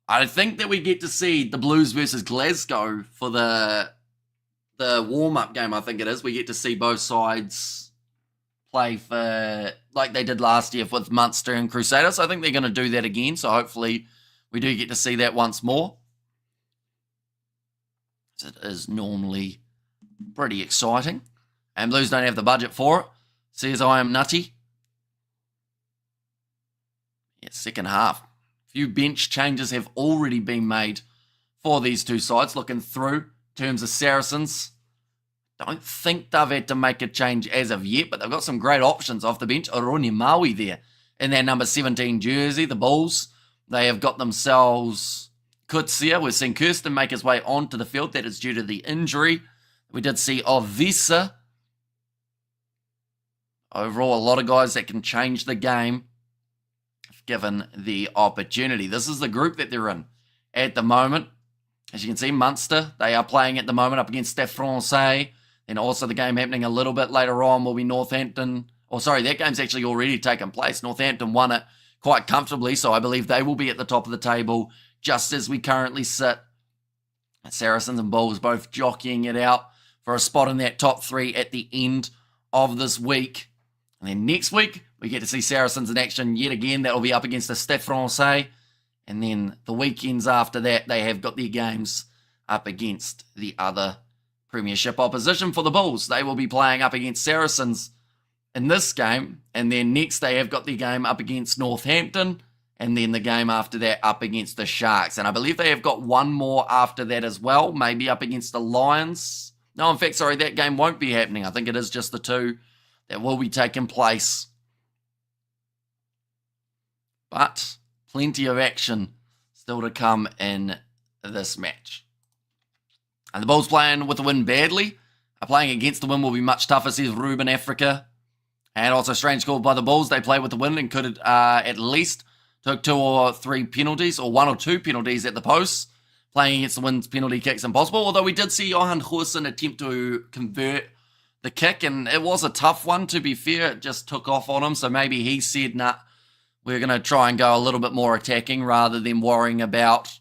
I think that we get to see the Blues versus Glasgow for the warm-up game, I think it is. We get to see both sides play for, like they did last year with Munster and Crusaders. I think they're going to do that again, so hopefully we do get to see that once more. It is normally pretty exciting. And Blues don't have the budget for it. Says I am nutty. Yeah, second half. A few bench changes have already been made for these two sides. Looking through in terms of Saracens. Don't think they've had to make a change as of yet, but they've got some great options off the bench. Oroni Maui there in their number 17 jersey. The Bulls, they have got themselves Kutsia. We've seen Kirsten make his way onto the field. That is due to the injury. We did see Ovisa. Overall, a lot of guys that can change the game if given the opportunity. This is the group that they're in at the moment. As you can see, Munster, they are playing at the moment up against Stade Francais. And also the game happening a little bit later on will be Northampton. That game's actually already taken place. Northampton won it quite comfortably, so I believe they will be at the top of the table just as we currently sit. Saracens and Bulls both jockeying it out for a spot in that top 3 at the end of this week. And then next week, we get to see Saracens in action yet again. That will be up against the Stade Francais. And then the weekends after that, they have got their games up against the other Premiership opposition for the Bulls. They will be playing up against Saracens in this game. And then next, they have got the game up against Northampton. And then the game after that up against the Sharks. And I believe they have got one more after that as well. Maybe up against the Lions. No, in fact, sorry, that game won't be happening. I think it is just the two that will be taking place. But plenty of action still to come in this match. And the Bulls playing with the win badly. Playing against the win will be much tougher, says Ruben Africa. And also strange call by the Bulls. They play with the win and could at least took 2 or 3 penalties, or 1 or 2 penalties at the posts. Playing against the win's penalty kicks impossible. Although we did see Johan Goosen attempt to convert the kick, and it was a tough one, to be fair. It just took off on him, so maybe he said, nah, we're going to try and go a little bit more attacking rather than worrying about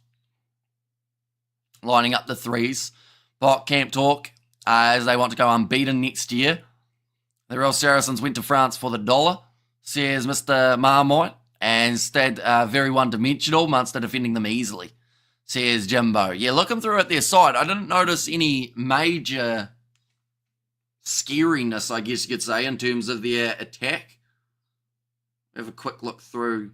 lining up the threes. But Camp Talk, as they want to go unbeaten next year. The Real Saracens went to France for the dollar, says Mr. Marmite, and stayed very one-dimensional. Munster defending them easily, says Jimbo. Yeah, looking through at their side, I didn't notice any major scariness, I guess you could say, in terms of their attack. Have a quick look through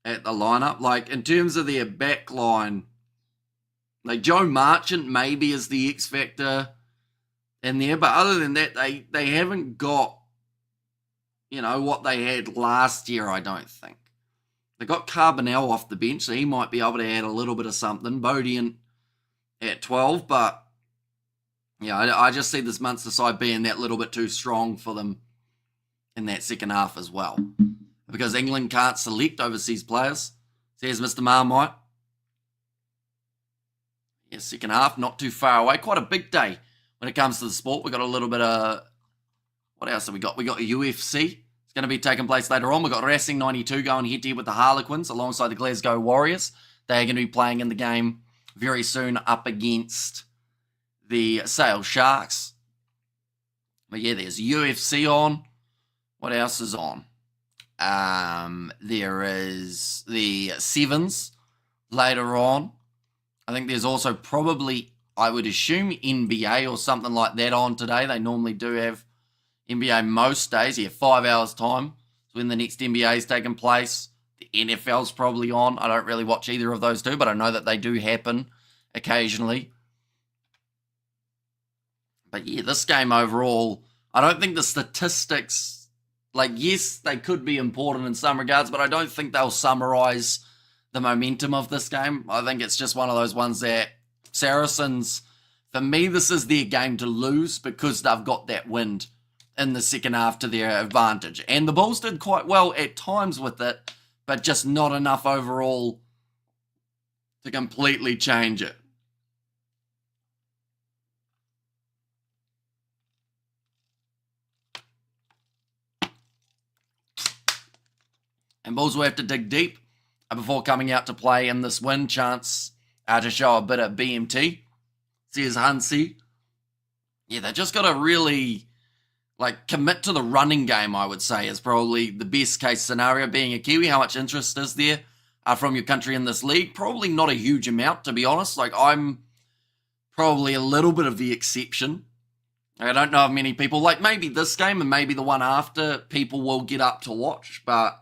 at the lineup. Like, in terms of their back line, like Joe Marchant maybe is the X factor in there, but other than that, they haven't got, what they had last year, I don't think. They got Carbonell off the bench, so he might be able to add a little bit of something. Bodie at 12, but yeah, I just see this Munster side being that little bit too strong for them in that second half as well. Because England can't select overseas players. There's Mr. Marmite. Yeah, second half, not too far away. Quite a big day when it comes to the sport. We got a little bit of... What else have we got? We got a UFC. It's going to be taking place later on. We've got Racing 92 going head-to-head with the Harlequins alongside the Glasgow Warriors. They're going to be playing in the game very soon up against the Sale Sharks. But yeah, there's UFC on. What else is on? There is the Sevens later on. I think there's also probably, I would assume, NBA or something like that on today. They normally do have NBA most days. Yeah, 5 hours time. So when the next NBA is taking place, the NFL's probably on. I don't really watch either of those two, but I know that they do happen occasionally. But yeah, this game overall, I don't think the statistics, like, yes, they could be important in some regards, but I don't think they'll summarize the momentum of this game. I think it's just one of those ones that Saracens, for me, this is their game to lose because they've got that wind in the second half to their advantage. And the Bulls did quite well at times with it, but just not enough overall to completely change it. And Bulls will have to dig deep before coming out to play in this win chance to show a bit of BMT. Says Hansi. Yeah, they just got to really commit to the running game, I would say, is probably the best case scenario. Being a Kiwi, how much interest is there from your country in this league? Probably not a huge amount, to be honest. I'm probably a little bit of the exception. I don't know of many people, maybe this game and maybe the one after, people will get up to watch, but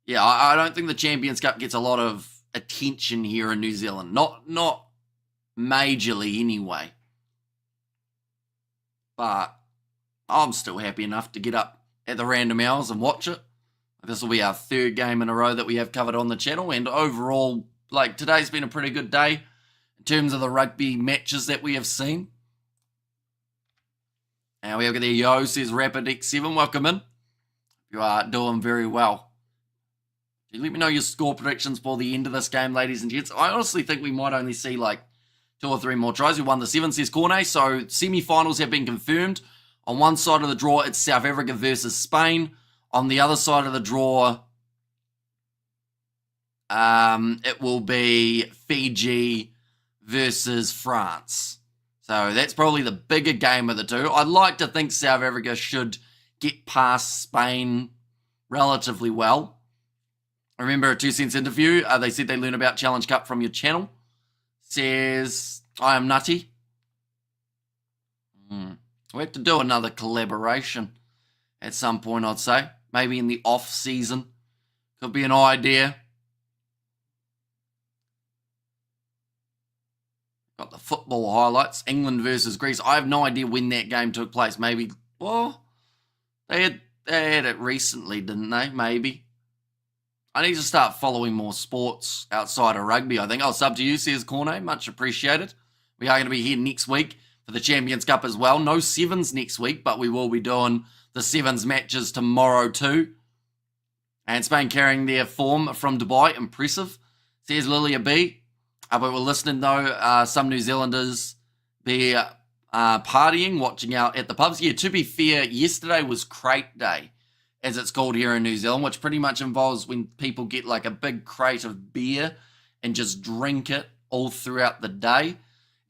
yeah, I don't think the Champions Cup gets a lot of attention here in New Zealand. Not majorly anyway. But I'm still happy enough to get up at the random hours and watch it. This will be our third game in a row that we have covered on the channel. And overall, today's been a pretty good day in terms of the rugby matches that we have seen. And we have got there, Yo, says Rapid X7. Welcome in. You are doing very well. Let me know your score predictions for the end of this game, ladies and gents. I honestly think we might only see 2 or 3 more tries. We won the 7, says Cornet. So semi-finals have been confirmed. On one side of the draw, it's South Africa versus Spain. On the other side of the draw, it will be Fiji versus France. So that's probably the bigger game of the two. I'd like to think South Africa should get past Spain relatively well. I remember a 2 Cents interview. They said they learn about Challenge Cup from your channel. Says, I am nutty. We have to do another collaboration at some point, I'd say. Maybe in the off season. Could be an idea. Got the football highlights. England versus Greece. I have no idea when that game took place. Maybe, they had it recently, didn't they? Maybe. I need to start following more sports outside of rugby, I think. I'll sub to you, says Cornet. Much appreciated. We are going to be here next week for the Champions Cup as well. No 7s next week, but we will be doing the 7s matches tomorrow too. And Spain carrying their form from Dubai. Impressive, says Lilia B. But we're listening, though. Some New Zealanders be partying, watching out at the pubs. Yeah, to be fair, yesterday was crate day, as it's called here in New Zealand, which pretty much involves when people get a big crate of beer and just drink it all throughout the day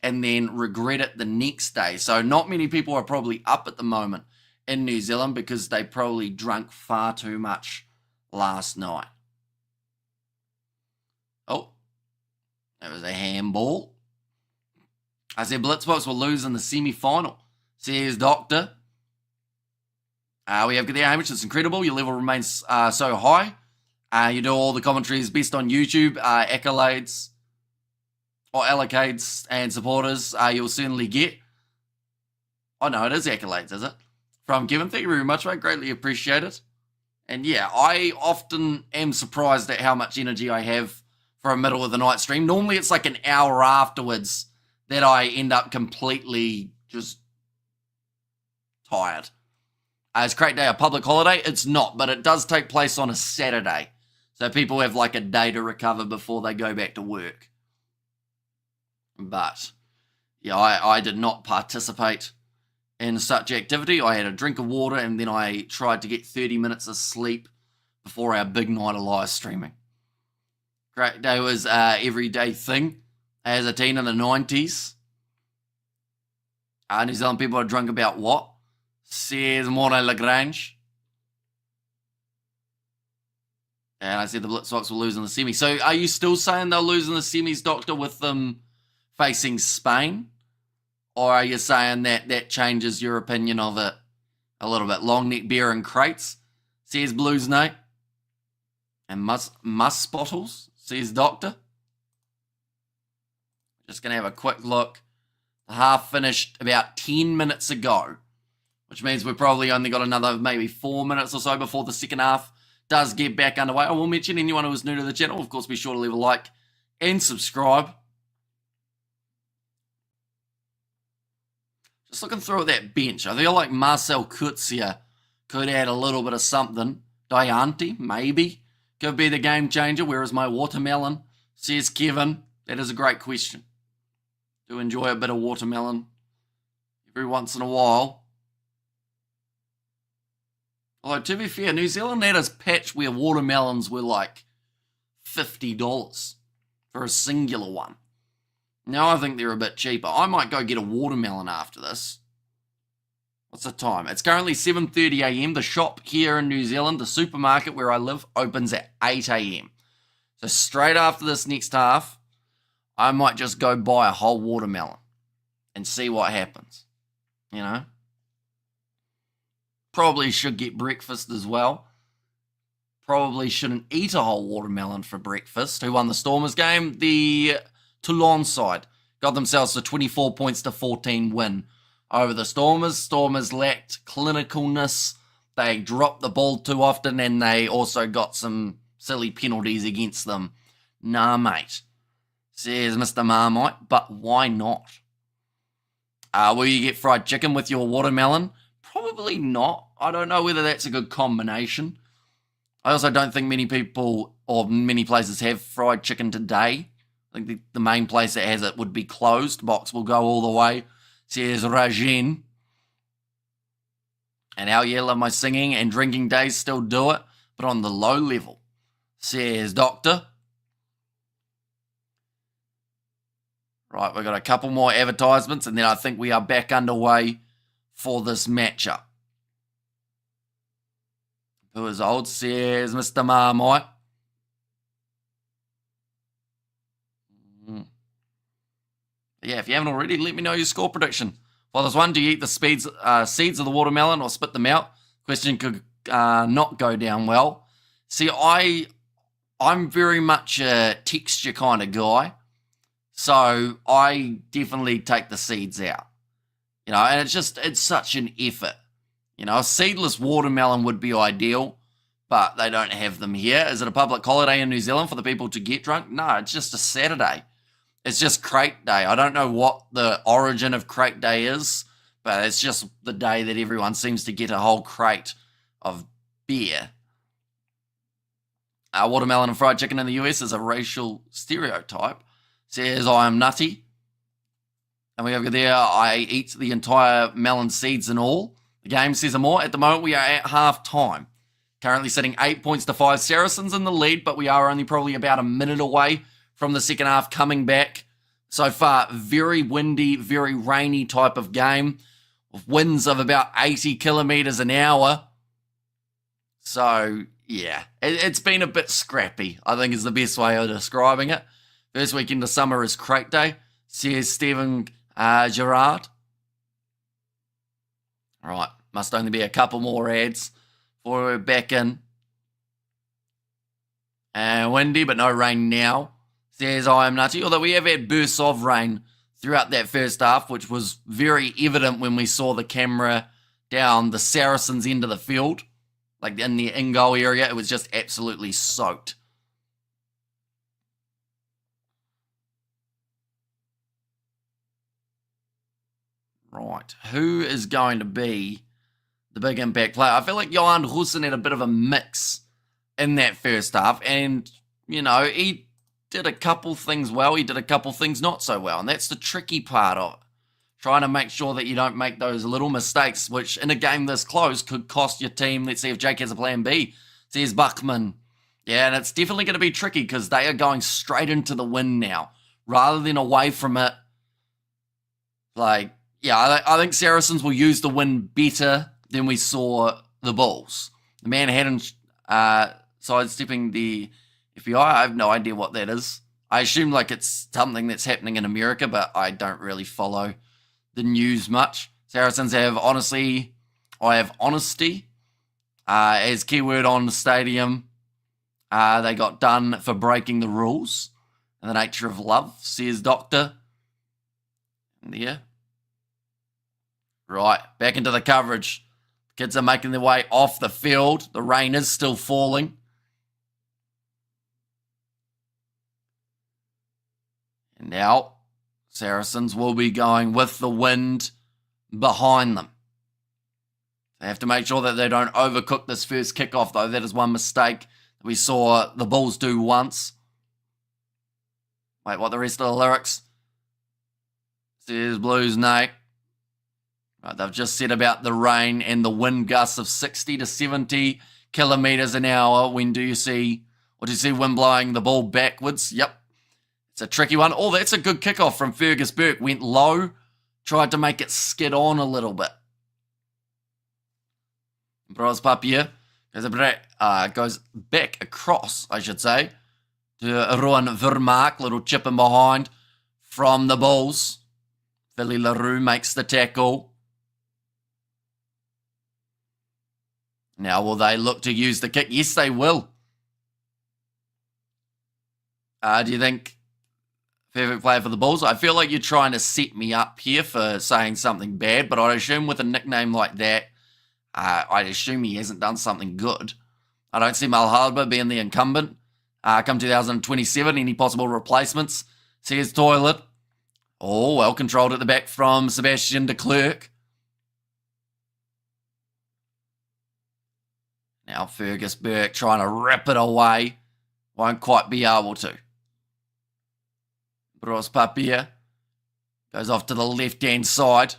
and then regret it the next day. So not many people are probably up at the moment in New Zealand because they probably drank far too much last night. Oh, that was a handball. I said Blitzbox will lose in the semi-final, says Doctor. We have there, Hamish. It's incredible. Your level remains so high. You do all the commentaries best on YouTube. Accolades or allocades and supporters you'll certainly get. Oh, no, it is accolades, is it? From Kevin. Thank you very much, mate. Greatly appreciate it. And yeah, I often am surprised at how much energy I have for a middle of the night stream. Normally it's like an hour afterwards that I end up completely just tired. Is Crate Day a public holiday? It's not, but it does take place on a Saturday. So people have like a day to recover before they go back to work. But yeah, I did not participate in such activity. I had a drink of water and then I tried to get 30 minutes of sleep before our big night of live streaming. Crate Day was an everyday thing as a teen in the 90s. New Zealand people are drunk about what? Says Morne Lagrange. And I said the Blitz Sox will lose in the semi. So are you still saying they'll lose in the semis, Doctor, with them facing Spain? Or are you saying that changes your opinion of it a little bit? Long neck beer and crates, says Blues Nate. And Mus bottles, says Doctor. Just going to have a quick look. The half finished about 10 minutes ago, which means we've probably only got another maybe 4 minutes or so before the second half does get back underway. I will mention anyone who is new to the channel, of course, be sure to leave a like and subscribe. Just looking through at that bench, I feel like Marcel Kutsia could add a little bit of something. Diante, maybe, could be the game changer. Where is my watermelon? Says Kevin. That is a great question. Do enjoy a bit of watermelon every once in a while. Although, to be fair, New Zealand had a patch where watermelons were like $50 for a singular one. Now I think they're a bit cheaper. I might go get a watermelon after this. What's the time? It's currently 7:30 a.m. The shop here in New Zealand, the supermarket where I live, opens at 8 a.m. So straight after this next half, I might just go buy a whole watermelon and see what happens. You know? Probably should get breakfast as well. Probably shouldn't eat a whole watermelon for breakfast. Who won the Stormers game? The Toulon side got themselves a 24 points to 14 win over the Stormers. Stormers lacked clinicalness. They dropped the ball too often and they also got some silly penalties against them. Nah, mate, says Mr. Marmite, but why not? Will you get fried chicken with your watermelon? Probably not. I don't know whether that's a good combination. I also don't think many people or many places have fried chicken today. I think the main place that has it would be closed. Box will go all the way, says Rajin. And how yeah, love my singing and drinking days, still do it, but on the low level, says Doctor. Right, we've got a couple more advertisements and then I think we are back underway for this matchup. Who is old, says Mr. Marmite. Yeah, if you haven't already, let me know your score prediction for this one. Do you eat the seeds of the watermelon or spit them out? Question could not go down well. See, I'm very much a texture kind of guy, so I definitely take the seeds out. You know, and it's such an effort. You know, a seedless watermelon would be ideal, but they don't have them here. Is it a public holiday in New Zealand for the people to get drunk? No, it's just a Saturday. It's just Crate Day. I don't know what the origin of Crate Day is, but it's just the day that everyone seems to get a whole crate of beer. Watermelon and fried chicken in the US is a racial stereotype. Says I am nutty. And we have there, I eat the entire melon seeds and all. The game says more. At the moment, we are at half time. Currently sitting 8 points to 5. Saracens in the lead, but we are only probably about a minute away from the second half coming back. So far, very windy, very rainy type of game with winds of about 80 kilometers an hour. So, yeah, it's been a bit scrappy, I think is the best way of describing it. First weekend of summer is Crate Day, says Stephen Gerard. All right, must only be a couple more ads before we're back in. Windy, but no rain now, says I am nutty. Although we have had bursts of rain throughout that first half, which was very evident when we saw the camera down the Saracens end of the field. like in the in-goal area, it was just absolutely soaked. Right, who is going to be the big impact player? I feel like Johan Hussen had a bit of a mix in that first half, and, you know, he did a couple things well, he did a couple things not so well, and that's the tricky part of it. Trying to make sure that you don't make those little mistakes, which in a game this close could cost your team. Let's see if Jake has a plan B. Says Buckman. Yeah, and it's definitely going to be tricky because they are going straight into the win now, rather than away from it. Like, yeah, I think Saracens will use the win better than we saw the Bulls. The Manhattan sidestepping the FBI, I have no idea what that is. I assume like it's something that's happening in America, but I don't really follow the news much. Saracens have honesty as keyword on the stadium. They got done for breaking the rules and the nature of love, says Doctor. Yeah. Right, back into the coverage. Kids are making their way off the field. The rain is still falling. And now, Saracens will be going with the wind behind them. They have to make sure that they don't overcook this first kickoff, though. That is one mistake that we saw the Bulls do once. Wait, what the rest of the lyrics? Says Blues, Nate. Right, they've just said about the rain and the wind gusts of 60 to 70 kilometers an hour. When do you see wind blowing the ball backwards? Yep. It's a tricky one. Oh, that's a good kickoff from Fergus Burke. Went low, tried to make it skid on a little bit. Bros Papier goes back across, I should say, to Rowan Vermaak. Little chip in behind from the Bulls. Billy LaRue makes the tackle. Now, will they look to use the kick? Yes, they will. Do you think perfect play for the Bulls? I feel like you're trying to set me up here for saying something bad, but I'd assume with a nickname like that, I'd assume he hasn't done something good. I don't see Malharba being the incumbent. Come 2027, any possible replacements? Says Toilet. Oh, well controlled at the back from Sebastian de Klerk. Now Fergus Burke trying to rip it away. Won't quite be able to. Bros Papier goes off to the left-hand side.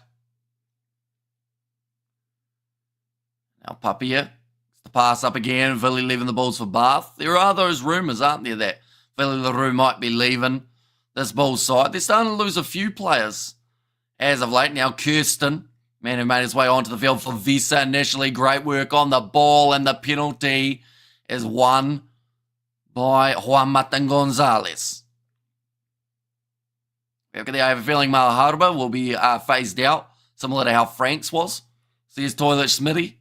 Now Papier, the pass up again. Villy leaving the Bulls for Bath. There are those rumours, aren't there, that Villy LaRue might be leaving this Bulls side. They're starting to lose a few players as of late. Now Kirsten, man who made his way onto the field for Visa initially. Great work on the ball, and the penalty is won by Juan Martin Gonzalez. I have a feeling Malharba will be phased out, similar to how Franks was. Says Toilet Smitty.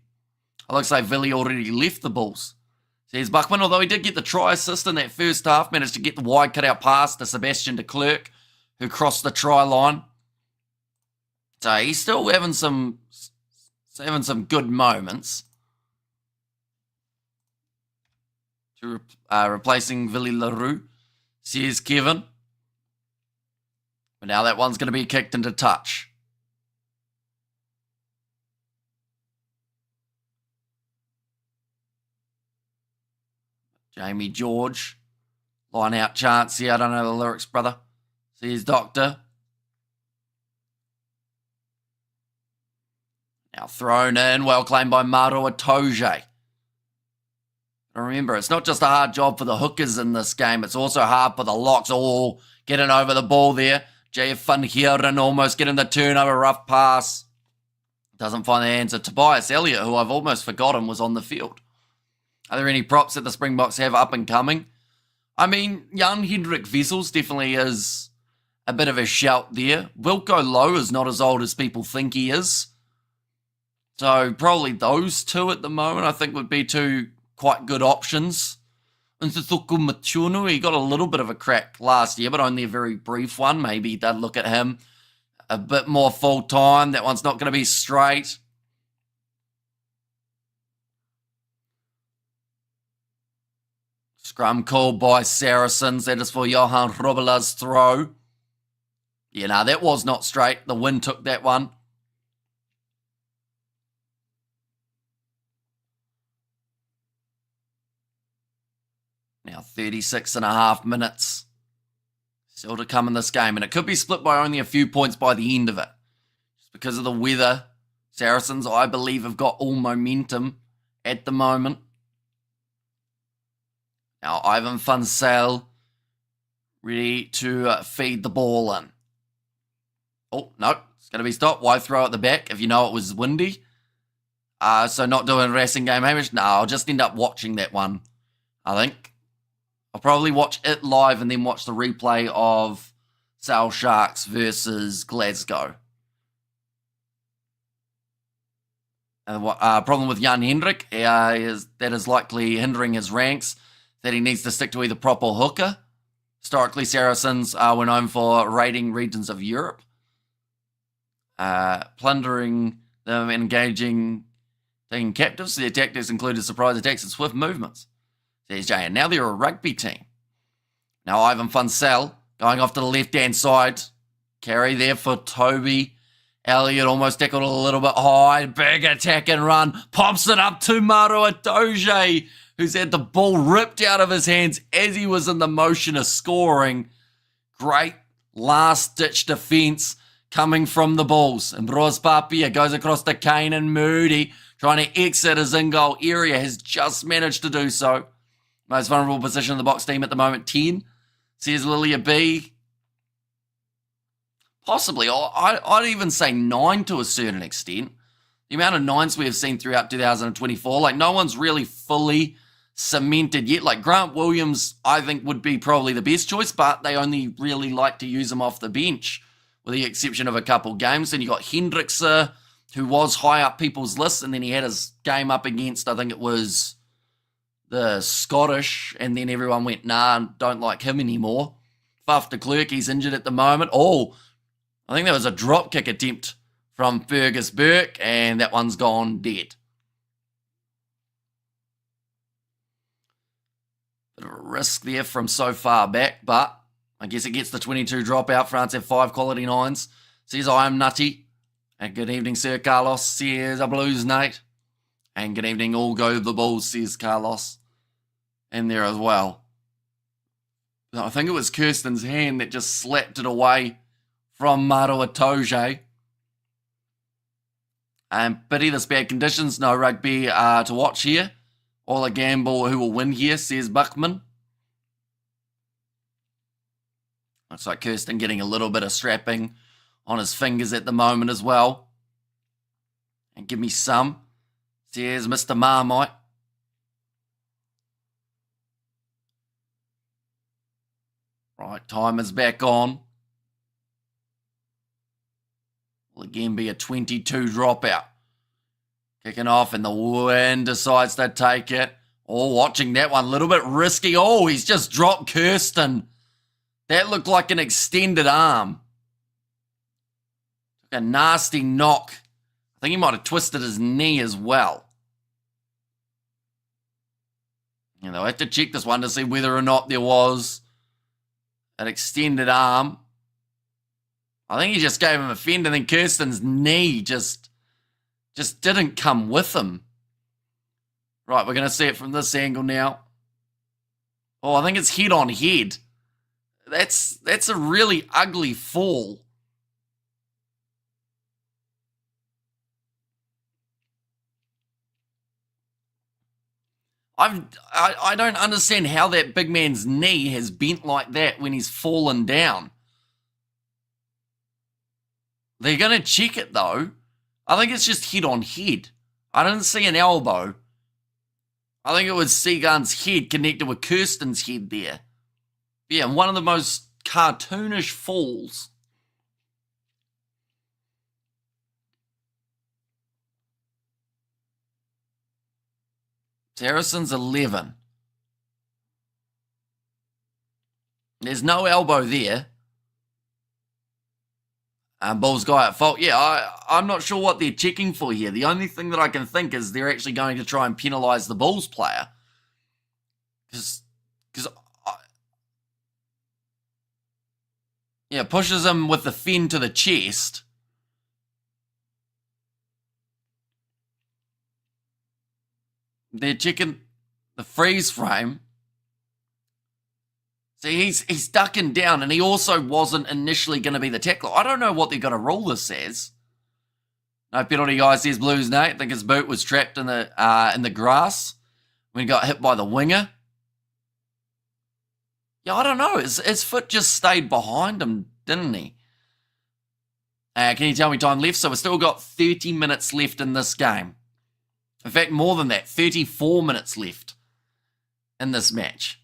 It looks like Villy already left the Bulls. Says Buckman, although he did get the try assist in that first half, managed to get the wide cutout pass to Sebastian de Klerk, who crossed the try line. So he's still having some good moments. Replacing Villy LaRue, says Kevin. But now that one's going to be kicked into touch. Jamie George. Line out chance here. I don't know the lyrics, brother. Says Doctor. Now thrown in. Well claimed by Maro Atoje. Remember, it's not just a hard job for the hookers in this game. It's also hard for the locks. All getting over the ball there. JF Van Heeren almost getting the turnover. Rough pass. Doesn't find the hands of Tobias Elliott, who I've almost forgotten was on the field. Are there any props that the Springboks have up and coming? I mean, young Hendrik Wessels definitely is a bit of a shout there. Wilco Lowe is not as old as people think he is. So probably those two at the moment I think would be two quite good options. Ntuthuku Matunu, he got a little bit of a crack last year, but only a very brief one. Maybe they'd look at him a bit more full time. That one's not going to be straight. Scrum called by Saracens. That is for Johan Robela's throw. Yeah, no, that was not straight. The wind took that one. Now 36 and a half minutes still to come in this game. And it could be split by only a few points by the end of it. Just because of the weather. Saracens, I believe, have got all momentum at the moment. Now, Ivan Funsell ready to feed the ball in. Oh, no, it's going to be stopped. Why throw at the back if you know it was windy? So not doing racing game, Hamish? No, I'll just end up watching that one, I think. I'll probably watch it live and then watch the replay of Sale Sharks versus Glasgow. Problem with Jan Hendrik is that is likely hindering his ranks, that he needs to stick to either prop or hooker. Historically, Saracens were known for raiding regions of Europe, plundering them and taking captives. Their tactics included surprise attacks and swift movements. Says Jay, and now they're a rugby team. Now Ivan Funsell going off to the left-hand side. Carry there for Toby. Elliott almost tackled a little bit high. Big attack and run. Pops it up to Maro Itoje, who's had the ball ripped out of his hands as he was in the motion of scoring. Great last-ditch defence coming from the Bulls. And Bros Papia goes across to Kane and Moody, trying to exit his in-goal area. Has just managed to do so. Most vulnerable position in the box team at the moment, 10. Says Lilia B. Possibly. I'd even say 9 to a certain extent. The amount of 9s we have seen throughout 2024, like no one's really fully cemented yet. Like Grant Williams, I think would be probably the best choice, but they only really like to use him off the bench, with the exception of a couple games. Then you got Hendrickse, who was high up people's lists, and then he had his game up against, I think it was the Scottish, and then everyone went, nah, don't like him anymore. Faf de Klerk, he's injured at the moment. Oh, I think there was a drop kick attempt from Fergus Burke, and that one's gone dead. Bit of a risk there from so far back, but I guess it gets the 22 dropout. France have 5 quality 9s. Says I am nutty. And good evening, Sir Carlos. Says a Blues, Nate. And good evening, all go the Bulls, says Carlos. And there as well. I think it was Kirsten's hand that just slapped it away from Maro Itoje. And pity this bad conditions. No rugby to watch here. All a gamble who will win here, says Buckman. Looks like Kirsten getting a little bit of strapping on his fingers at the moment as well. And give me some, says Mr. Marmite. Right, time is back on. Will again be a 22 dropout. Kicking off, and the wind decides to take it. Oh, watching that one, a little bit risky. Oh, he's just dropped Kirsten. That looked like an extended arm. Took a nasty knock. I think he might have twisted his knee as well. You know, I have to check this one to see whether or not there was an extended arm. I think he just gave him a fend, and then Kirsten's knee just didn't come with him. Right, we're going to see it from this angle now. Oh, I think it's head on head. That's a really ugly fall. I don't understand how that big man's knee has bent like that when he's fallen down. They're going to check it though. I think it's just head on head. I didn't see an elbow. I think it was Seagun's head connected with Kirsten's head there. Yeah, one of the most cartoonish falls. Saracens 11. There's no elbow there. Bulls guy at fault. Yeah, I'm not sure what they're checking for here. The only thing that I can think is they're actually going to try and penalise the Bulls player. Because Because, yeah, pushes him with the fin to the chest. They're checking the freeze frame. See, he's ducking down, and he also wasn't initially going to be the tackler. I don't know what they're going to rule this as. No penalty, guys, says Blues Nate. I think his boot was trapped in the grass when he got hit by the winger. Yeah, I don't know. His foot just stayed behind him, didn't he? Can you tell me time left? So we've still got 30 minutes left in this game. In fact, more than that, 34 minutes left in this match.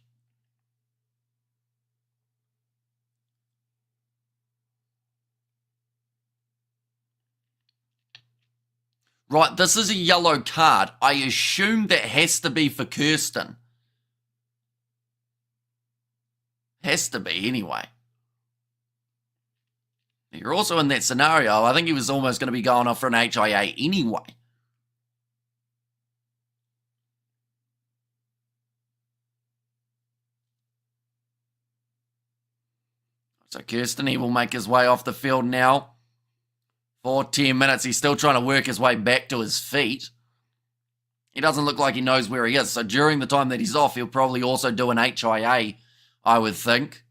Right, this is a yellow card. I assume that has to be for Kirsten. Has to be, anyway. You're also in that scenario. I think he was almost going to be going off for an HIA anyway. So Kirsten, he will make his way off the field now. For 10 minutes, he's still trying to work his way back to his feet. He doesn't look like he knows where he is. So during the time that he's off, he'll probably also do an HIA, I would think.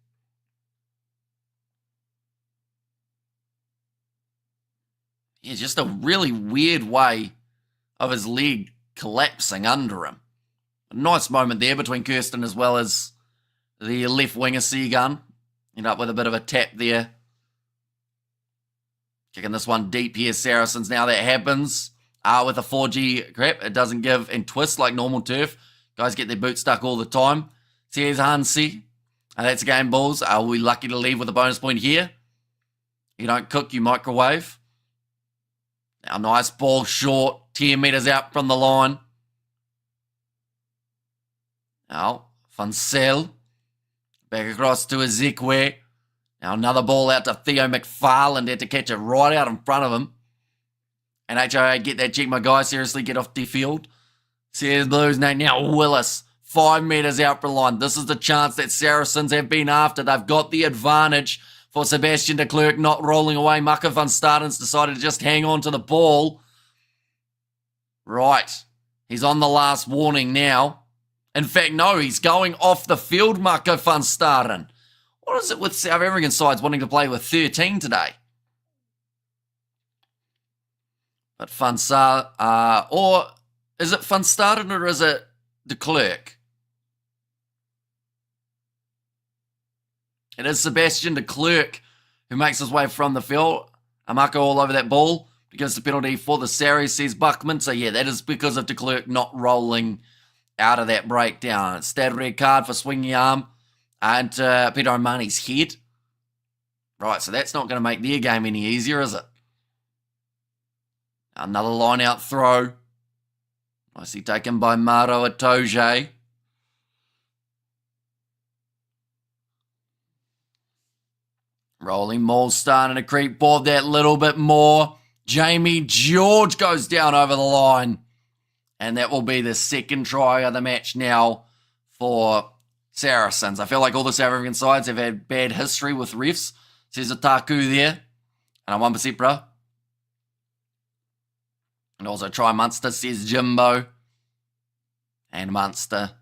Yeah, just a really weird way of his leg collapsing under him. A nice moment there between Kirsten as well as the left winger Seagun. End up with a bit of a tap there. Kicking this one deep here, Saracens. Now that happens with a 4G grip. It doesn't give and twist like normal turf. Guys get their boots stuck all the time. So here's Hansi. And that's a game, Bulls. Are we lucky to leave with a bonus point here? You don't cook, you microwave. Now nice ball short. 10 metres out from the line. Now Funsell. Back across to Ezekwe. Now another ball out to Theo McFarland. Had to catch it right out in front of him. And HIA, get that check, my guy. Seriously, get off the field. Says Blues now Willis. 5 metres out from the line. This is the chance that Saracens have been after. They've got the advantage for Sebastian de Klerk not rolling away. Maka van Staden's decided to just hang on to the ball. Right. He's on the last warning now. In fact, no, he's going off the field, Maka van Staden. What is it with South African sides wanting to play with 13 today? But Van Staden, or is it Van Staden or is it de Klerk? It is Sebastian de Klerk who makes his way from the field. Amako all over that ball. Gives the penalty for the Saris, says Buckman. So yeah, that is because of de Klerk not rolling out of that breakdown. It's that red card for swinging arm and Peter O'Mahony's head. Right, so that's not going to make their game any easier, is it? Another line-out throw. Nicely taken by Maro Atoje. Rolling maul starting to creep forward that little bit more. Jamie George goes down over the line. And that will be the second try of the match now for Saracens. I feel like all the South African sides have had bad history with refs. Says Otaku there. And a 1% bro. And also try Munster, says Jimbo. And Munster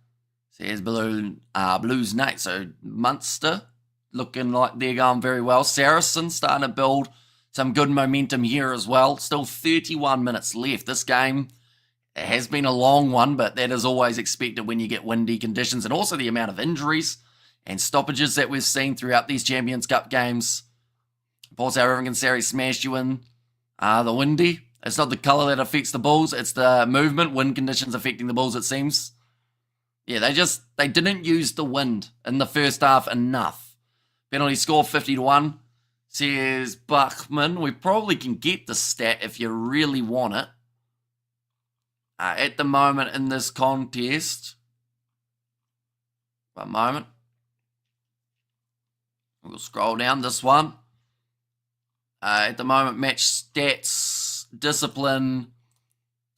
says Blues Nate. So Munster looking like they're going very well. Saracens starting to build some good momentum here as well. Still 31 minutes left. This game has been a long one, but that is always expected when you get windy conditions, and also the amount of injuries and stoppages that we've seen throughout these Champions Cup games. Paul South African series smashed you in the windy. It's not the colour that affects the Bulls, it's the movement, wind conditions affecting the Bulls, it seems. Yeah, they didn't use the wind in the first half enough. Penalty score 50-1, says Buckman. We probably can get the stat if you really want it. At the moment in this contest, one moment, we'll scroll down this one. At the moment, match stats, discipline,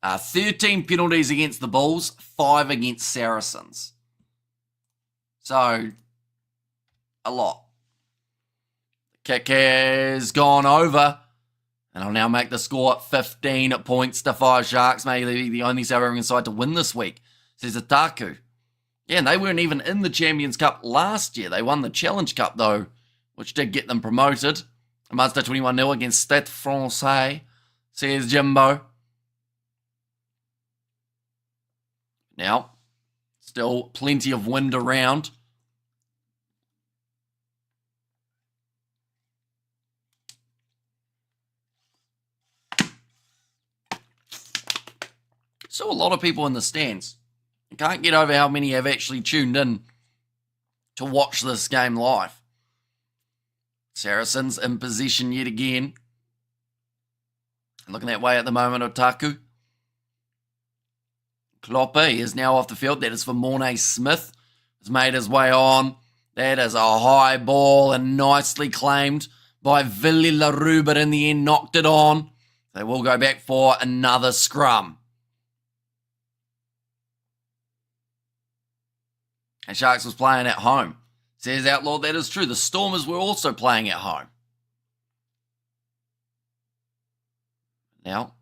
13 penalties against the Bulls, 5 against Saracens. So, a lot. The kick has gone over. And I'll now make the score 15 points to 5 Sharks. Maybe the only South African side to win this week, says Ataku. Yeah, and they weren't even in the Champions Cup last year. They won the Challenge Cup, though, which did get them promoted. Munster 21-0 against Stade Francais, says Jimbo. Now, still plenty of wind around. Still a lot of people in the stands. I can't get over how many have actually tuned in to watch this game live. Saracens in possession yet again. Looking that way at the moment, Otaku. Kloppe is now off the field. That is for Mornay Smith. Has made his way on. That is a high ball and nicely claimed by Willie LaRue, but in the end knocked it on. They will go back for another scrum. And Sharks was playing at home. Says Outlaw, that is true. The Stormers were also playing at home. Now,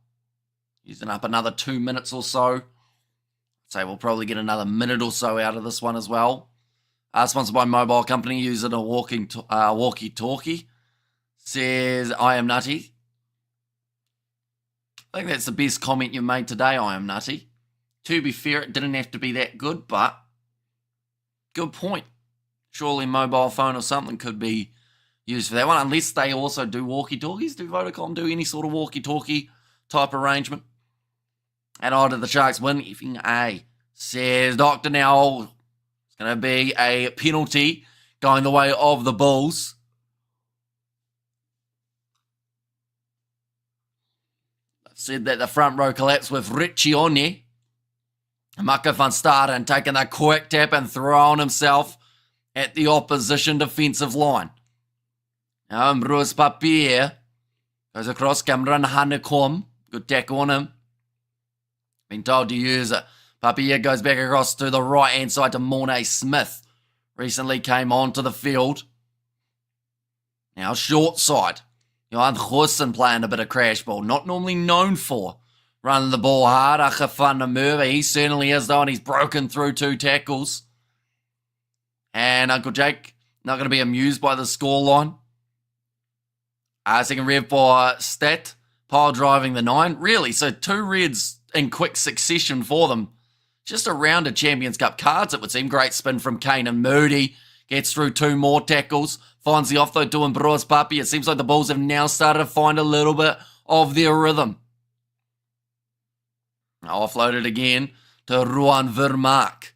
using up another 2 minutes or so. So we'll probably get another minute or so out of this one as well. Sponsored by Mobile Company, using a walkie-talkie. Says, I am nutty. I think that's the best comment you made today, I am nutty. To be fair, it didn't have to be that good, but good point. Surely mobile phone or something could be used for that one, unless they also do walkie-talkies. Do Vodacom do any sort of walkie-talkie type arrangement? And on to the Sharks win, effing A. Says Dr. Now, it's going to be a penalty going the way of the Bulls. I've said that the front row collapsed with Richie Onye. Mako van Staden taking a quick tap and throwing himself at the opposition defensive line. Now Bruce Papier goes across Cameron Heineken. Good tackle on him. Been told to use it. Papier goes back across to the right-hand side to Mornay Smith. Recently came onto the field. Now short side. Johan Goosen playing a bit of crash ball. Not normally known for running the ball hard. Van der Merwe, he certainly is though, and he's broken through 2 tackles. And Uncle Jake, not going to be amused by the scoreline. Second red for Stat. Pile driving the 9. Really, so 2 reds in quick succession for them. Just around a Champions Cup cards, it would seem. Great spin from Kane and Moody. Gets through 2 more tackles. Finds the offload to Bruce Papier. It seems like the Bulls have now started to find a little bit of their rhythm. Now offloaded again to Ruan Vermaak.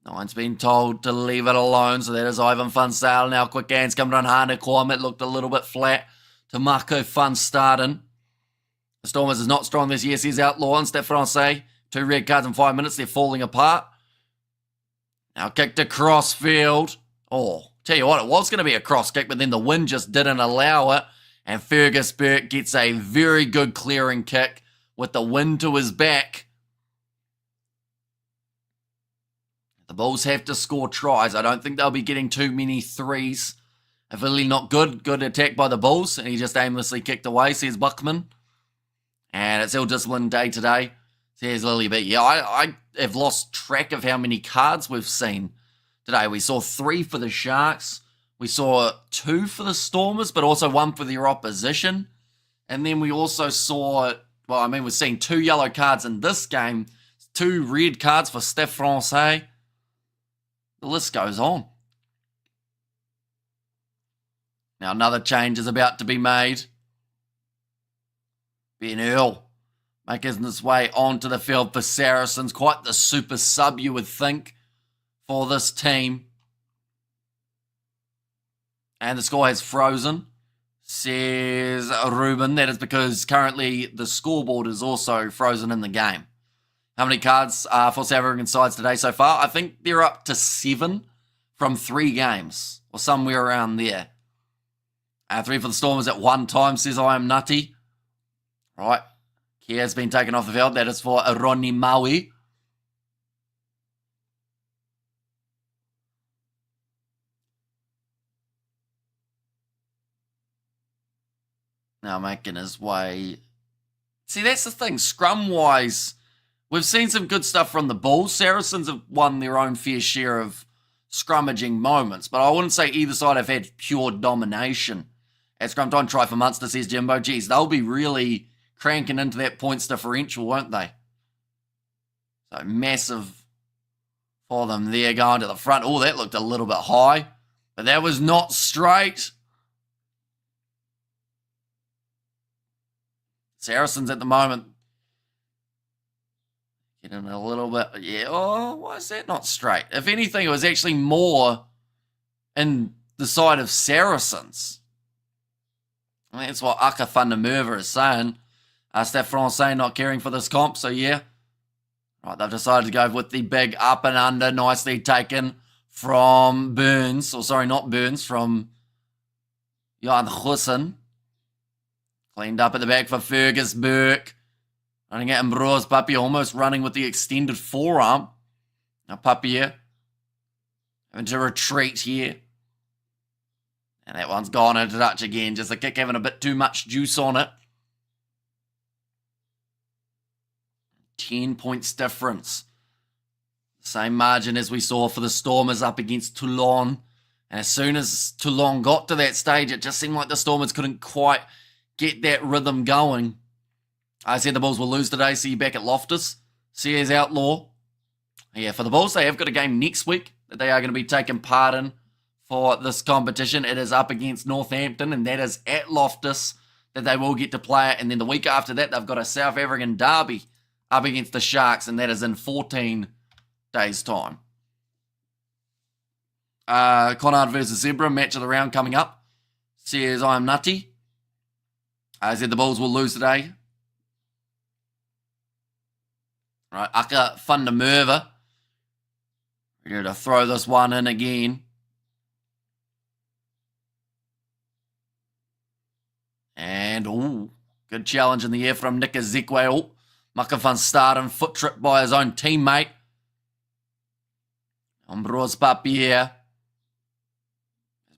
Nine's been told to leave it alone, so that is Ivan van Staden. Now quick hands coming on Heineken. It looked a little bit flat to Marco van Staden. The Stormers is not strong this year, says Outlaw and Stade Francais. 2 red cards in 5 minutes. They're falling apart. Now kicked across field. Oh, tell you what, it was going to be a cross kick, but then the wind just didn't allow it. And Fergus Burke gets a very good clearing kick with the wind to his back. The Bulls have to score tries. I don't think they'll be getting too many threes. Really not good. Good attack by the Bulls. And he just aimlessly kicked away, says Buckman. And it's ill-disciplined day today, says Lily B. Yeah, I have lost track of how many cards we've seen today. We saw 3 for the Sharks. We saw 2 for the Stormers, but also 1 for their opposition. And then we also saw, we're seeing 2 yellow cards in this game, 2 red cards for Stade Francais. The list goes on. Now another change is about to be made. Ben Earl making his way onto the field for Saracens. Quite the super sub, you would think, for this team. And the score has frozen, says Ruben. That is because currently the scoreboard is also frozen in the game. How many cards for South African sides today so far? I think they're up to 7 from 3 games, or somewhere around there. 3 for the Stormers at one time, says I am nutty. Right. He has been taken off the field. That is for Ronnie Maui. Now making his way. See, that's the thing. Scrum-wise, we've seen some good stuff from the Bulls. Saracens have won their own fair share of scrummaging moments, but I wouldn't say either side have had pure domination. At scrum time, try for Munster, says Jimbo. Geez, they'll be really cranking into that points differential, won't they? So massive for them there going to the front. Oh, that looked a little bit high, but that was not straight. Saracens at the moment getting a little bit, yeah, oh, why is that not straight? If anything, it was actually more in the side of Saracens. I mean, that's what Aka van der Merwe is saying. Stade Francais not caring for this comp, so yeah. Right, they've decided to go with the big up and under, nicely taken from Burns, or sorry, not Burns, from Jan Hussen. Cleaned up at the back for Fergus Burke. Running at Ambroise Papier, almost running with the extended forearm. Now Papier having to retreat here. And that one's gone into touch again. Just the kick having a bit too much juice on it. 10 points difference. Same margin as we saw for the Stormers up against Toulon. And as soon as Toulon got to that stage, it just seemed like the Stormers couldn't quite get that rhythm going. I said the Bulls will lose today. See you back at Loftus. Sears Outlaw. Yeah, for the Bulls, they have got a game next week that they are going to be taking part in for this competition. It is up against Northampton, and that is at Loftus that they will get to play it. And then the week after that, they've got a South African derby up against the Sharks, and that is in 14 days' time. Conard versus Zebra, match of the round coming up. Says I am nutty. I said the Bulls will lose today. Right, Aka van der Merwe. Ready to throw this one in again. And, ooh, good challenge in the air from Nick Ezekwe. Oh, Maka van Staden, foot trip by his own teammate. Ambroise Papier.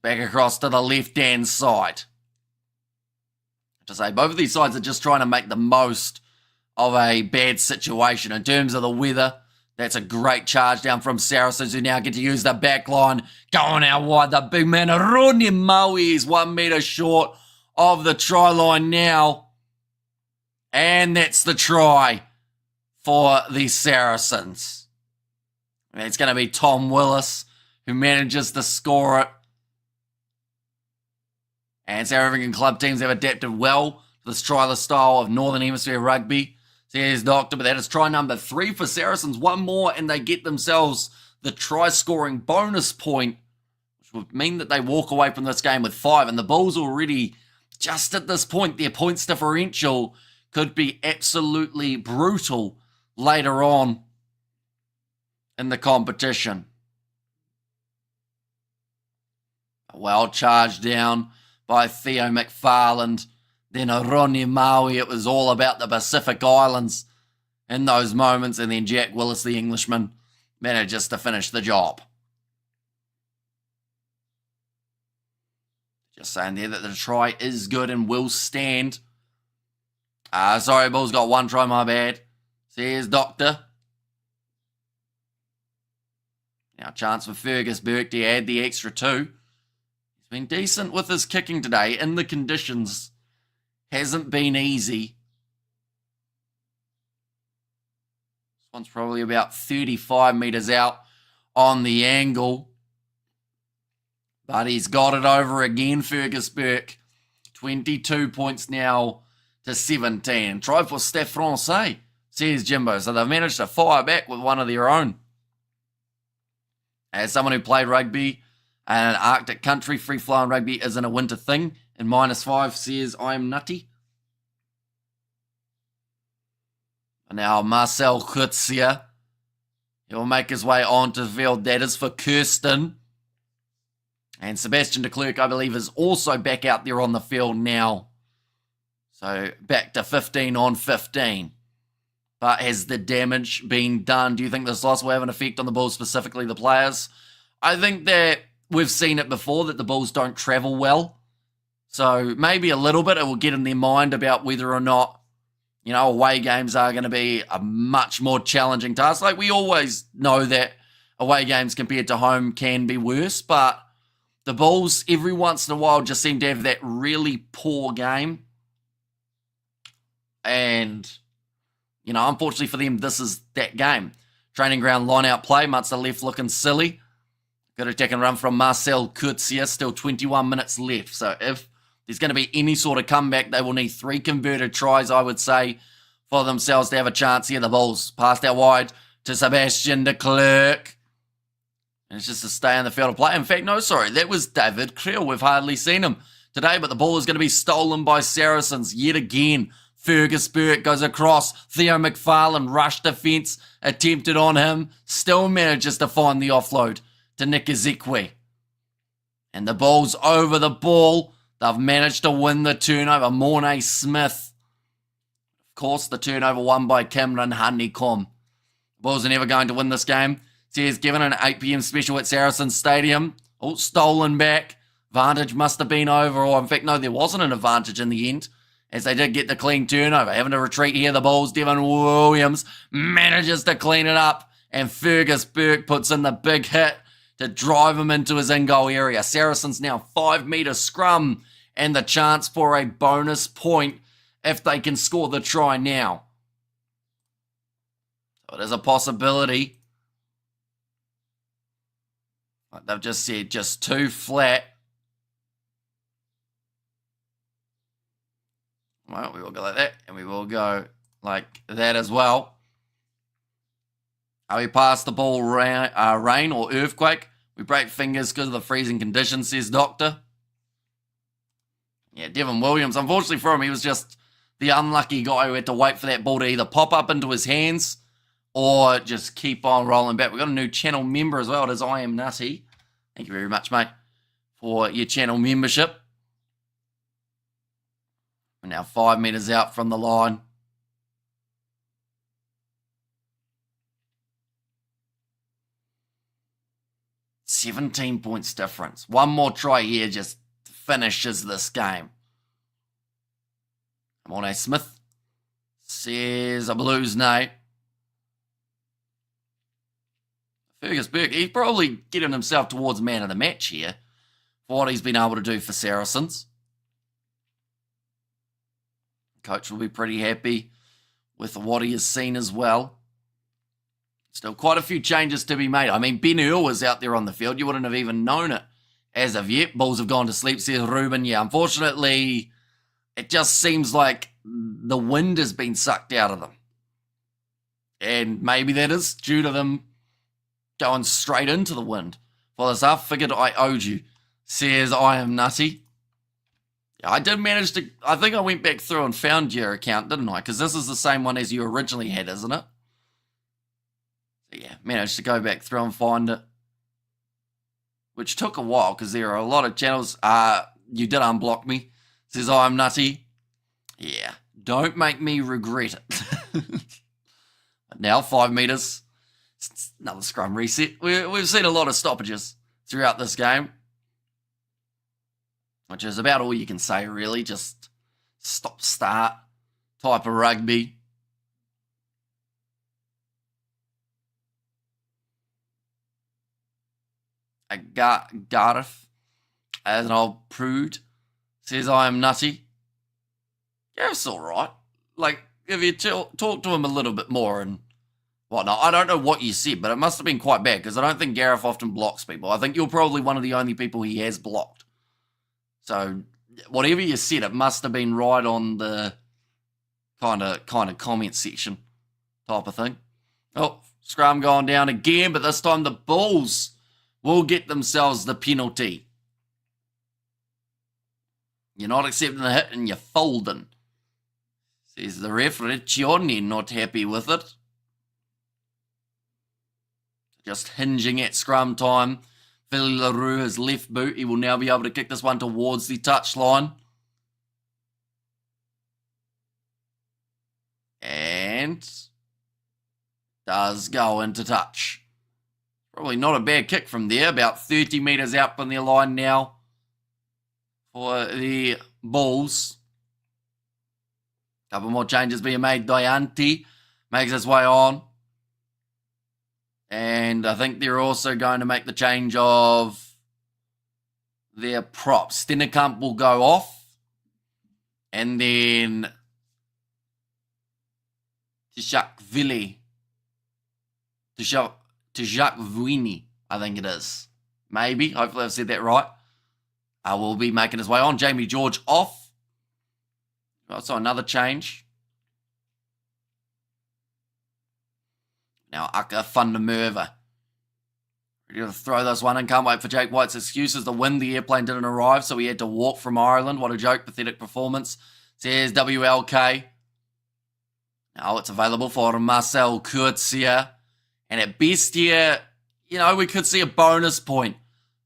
Back across to the left-hand side. To say, both of these sides are just trying to make the most of a bad situation. In terms of the weather, that's a great charge down from Saracens, who now get to use the back line. Going out wide, the big man, Ronnie Maui, is 1 metre short of the try line now. And that's the try for the Saracens. And it's going to be Tom Willis who manages to score it. And South African club teams have adapted well to this tryless style of Northern Hemisphere rugby. Says Doctor, but that is try number 3 for Saracens. One more and they get themselves the try-scoring bonus point, which would mean that they walk away from this game with 5. And the Bulls already, just at this point, their points differential could be absolutely brutal later on in the competition. A well charged down by Theo McFarland. Then Ronnie Maui, it was all about the Pacific Islands in those moments. And then Jack Willis, the Englishman, manages to finish the job. Just saying there that the try is good and will stand. Sorry, Bulls got 1 try, my bad. Says Doctor. Now chance for Fergus Burke to add the extra 2. He's been decent with his kicking today in the conditions. Hasn't been easy. This one's probably about 35 metres out on the angle. But he's got it over again, Fergus Burke. 22 points now to 17. Try for Stade Francais, says Jimbo. So they've managed to fire back with one of their own. As someone who played rugby in an Arctic country, free-flying rugby isn't a winter thing. And -5 says, I am nutty. And now Marcel Kutzia. He'll make his way onto the field. That is for Kirsten. And Sebastian de Klerk, I believe, is also back out there on the field now. So back to 15 on 15. But has the damage been done? Do you think this loss will have an effect on the Bulls, specifically the players? I think that we've seen it before, that the Bulls don't travel well. So maybe a little bit it will get in their mind about whether or not, away games are going to be a much more challenging task. Like, we always know that away games compared to home can be worse, but the Bulls every once in a while just seem to have that really poor game. And, unfortunately for them, this is that game. Training ground line-out play, Munster left looking silly. Good attack and run from Marcel Kurtzia, still 21 minutes left. So if there's going to be any sort of comeback, they will need 3 converted tries, I would say, for themselves to have a chance here. The Bulls passed out wide to Sebastian de Klerk. And it's just to stay on the field of play. In fact, no, sorry, that was David Creel. We've hardly seen him today, but the ball is going to be stolen by Saracens yet again. Fergus Burke goes across. Theo McFarlane rushed defence, attempted on him, still manages to find the offload to Nick Ezekwe. And the Bulls over the ball. They've managed to win the turnover. Mornay Smith. Of course, the turnover won by Cameron Heineken. The Bulls are never going to win this game. Says given an 8 p.m. special at Saracens Stadium. Oh, stolen back. Advantage must have been over. Or in fact, no, there wasn't an advantage in the end, as they did get the clean turnover. Having to retreat here, the Bulls. Devon Williams manages to clean it up. And Fergus Burke puts in the big hit to drive him into his in-goal area. Saracens now 5-metre scrum and the chance for a bonus point if they can score the try now. So it is a possibility. Like they've just said, just 2 flat. Well, we will go like that, and we will go like that as well. We pass the ball rain or earthquake. We break fingers because of the freezing conditions, says Doctor. Yeah, Devon Williams. Unfortunately for him, he was just the unlucky guy who had to wait for that ball to either pop up into his hands or just keep on rolling back. We've got a new channel member as well. It is I Am Nutty. Thank you very much, mate, for your channel membership. We're now 5 metres out from the line. $17 points difference. One more try here just finishes this game. Mornay Smith says a Blues nay. Fergus Burke, he's probably getting himself towards man of the match here for what he's been able to do for Saracens. Coach will be pretty happy with what he has seen as well. Still quite a few changes to be made. I mean, Ben Earl was out there on the field. You wouldn't have even known it as of yet. Bulls have gone to sleep, says Ruben. Yeah, unfortunately, it just seems like the wind has been sucked out of them. And maybe that is due to them going straight into the wind. For this, I figured I owed you, says I Am Nutty. Yeah, I did manage to, I think I went back through and found your account, didn't I? Because this is the same one as you originally had, isn't it? Yeah, managed to go back through and find it, which took a while because there are a lot of channels. You did unblock me, says I'm nutty. Yeah, don't make me regret it. But now 5 metres, another scrum reset. We've seen a lot of stoppages throughout this game, which is about all you can say really. Just stop-start type of rugby. Gareth, as an old prude, says I am nutty. Gareth's alright. Like, if you talk to him a little bit more and whatnot, I don't know what you said, but it must have been quite bad, because I don't think Gareth often blocks people. I think you're probably one of the only people he has blocked. So, whatever you said, it must have been right on the kind of comment section type of thing. Oh, scrum going down again, but this time the Bulls will get themselves the penalty. You're not accepting the hit and you're folding, says the ref. Riccioni not happy with it. Just hinging at scrum time. Philly LaRue, his left boot. He will now be able to kick this one towards the touchline. And does go into touch. Probably not a bad kick from there. About 30 metres out from their line now for the Bulls. Couple more changes being made. Dianti makes his way on. And I think they're also going to make the change of their props. Stennekamp will go off. And then Tshakvili. Tshakvini, I think it is. Maybe. Hopefully I've said that right. Will be making his way on. Jamie George off. Also another change. Now Aka Fundamerva. Ready to throw this one in. Can't wait for Jake White's excuses. The wind, the airplane didn't arrive, so he had to walk from Ireland. What a joke. Pathetic performance. Says WLK. Now it's available for Marcel Kurtzia. And at best here, we could see a bonus point.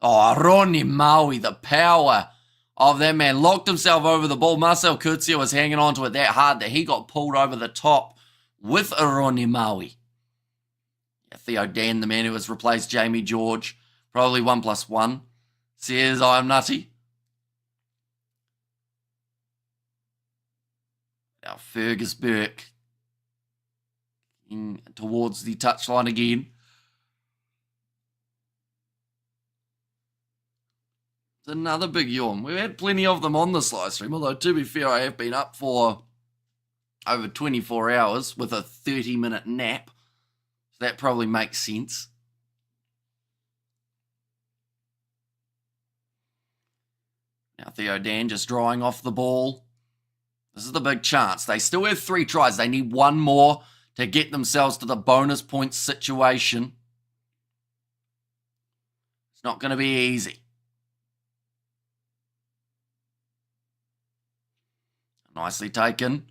Oh, Ronnie Maui, the power of that man. Locked himself over the ball. Marcel Kurtzia was hanging on to it that hard that he got pulled over the top with a Ronnie Maui. Theo Dan, the man who has replaced Jamie George, probably 1+1, says, I'm nutty. Now Fergus Burke towards the touchline again. It's another big yawn. We've had plenty of them on this live stream, although to be fair, I have been up for over 24 hours with a 30-minute nap. That probably makes sense. Now Theo Dan just drawing off the ball. This is the big chance. They still have 3 tries. They need one more to get themselves to the bonus points situation. It's not going to be easy. Nicely taken.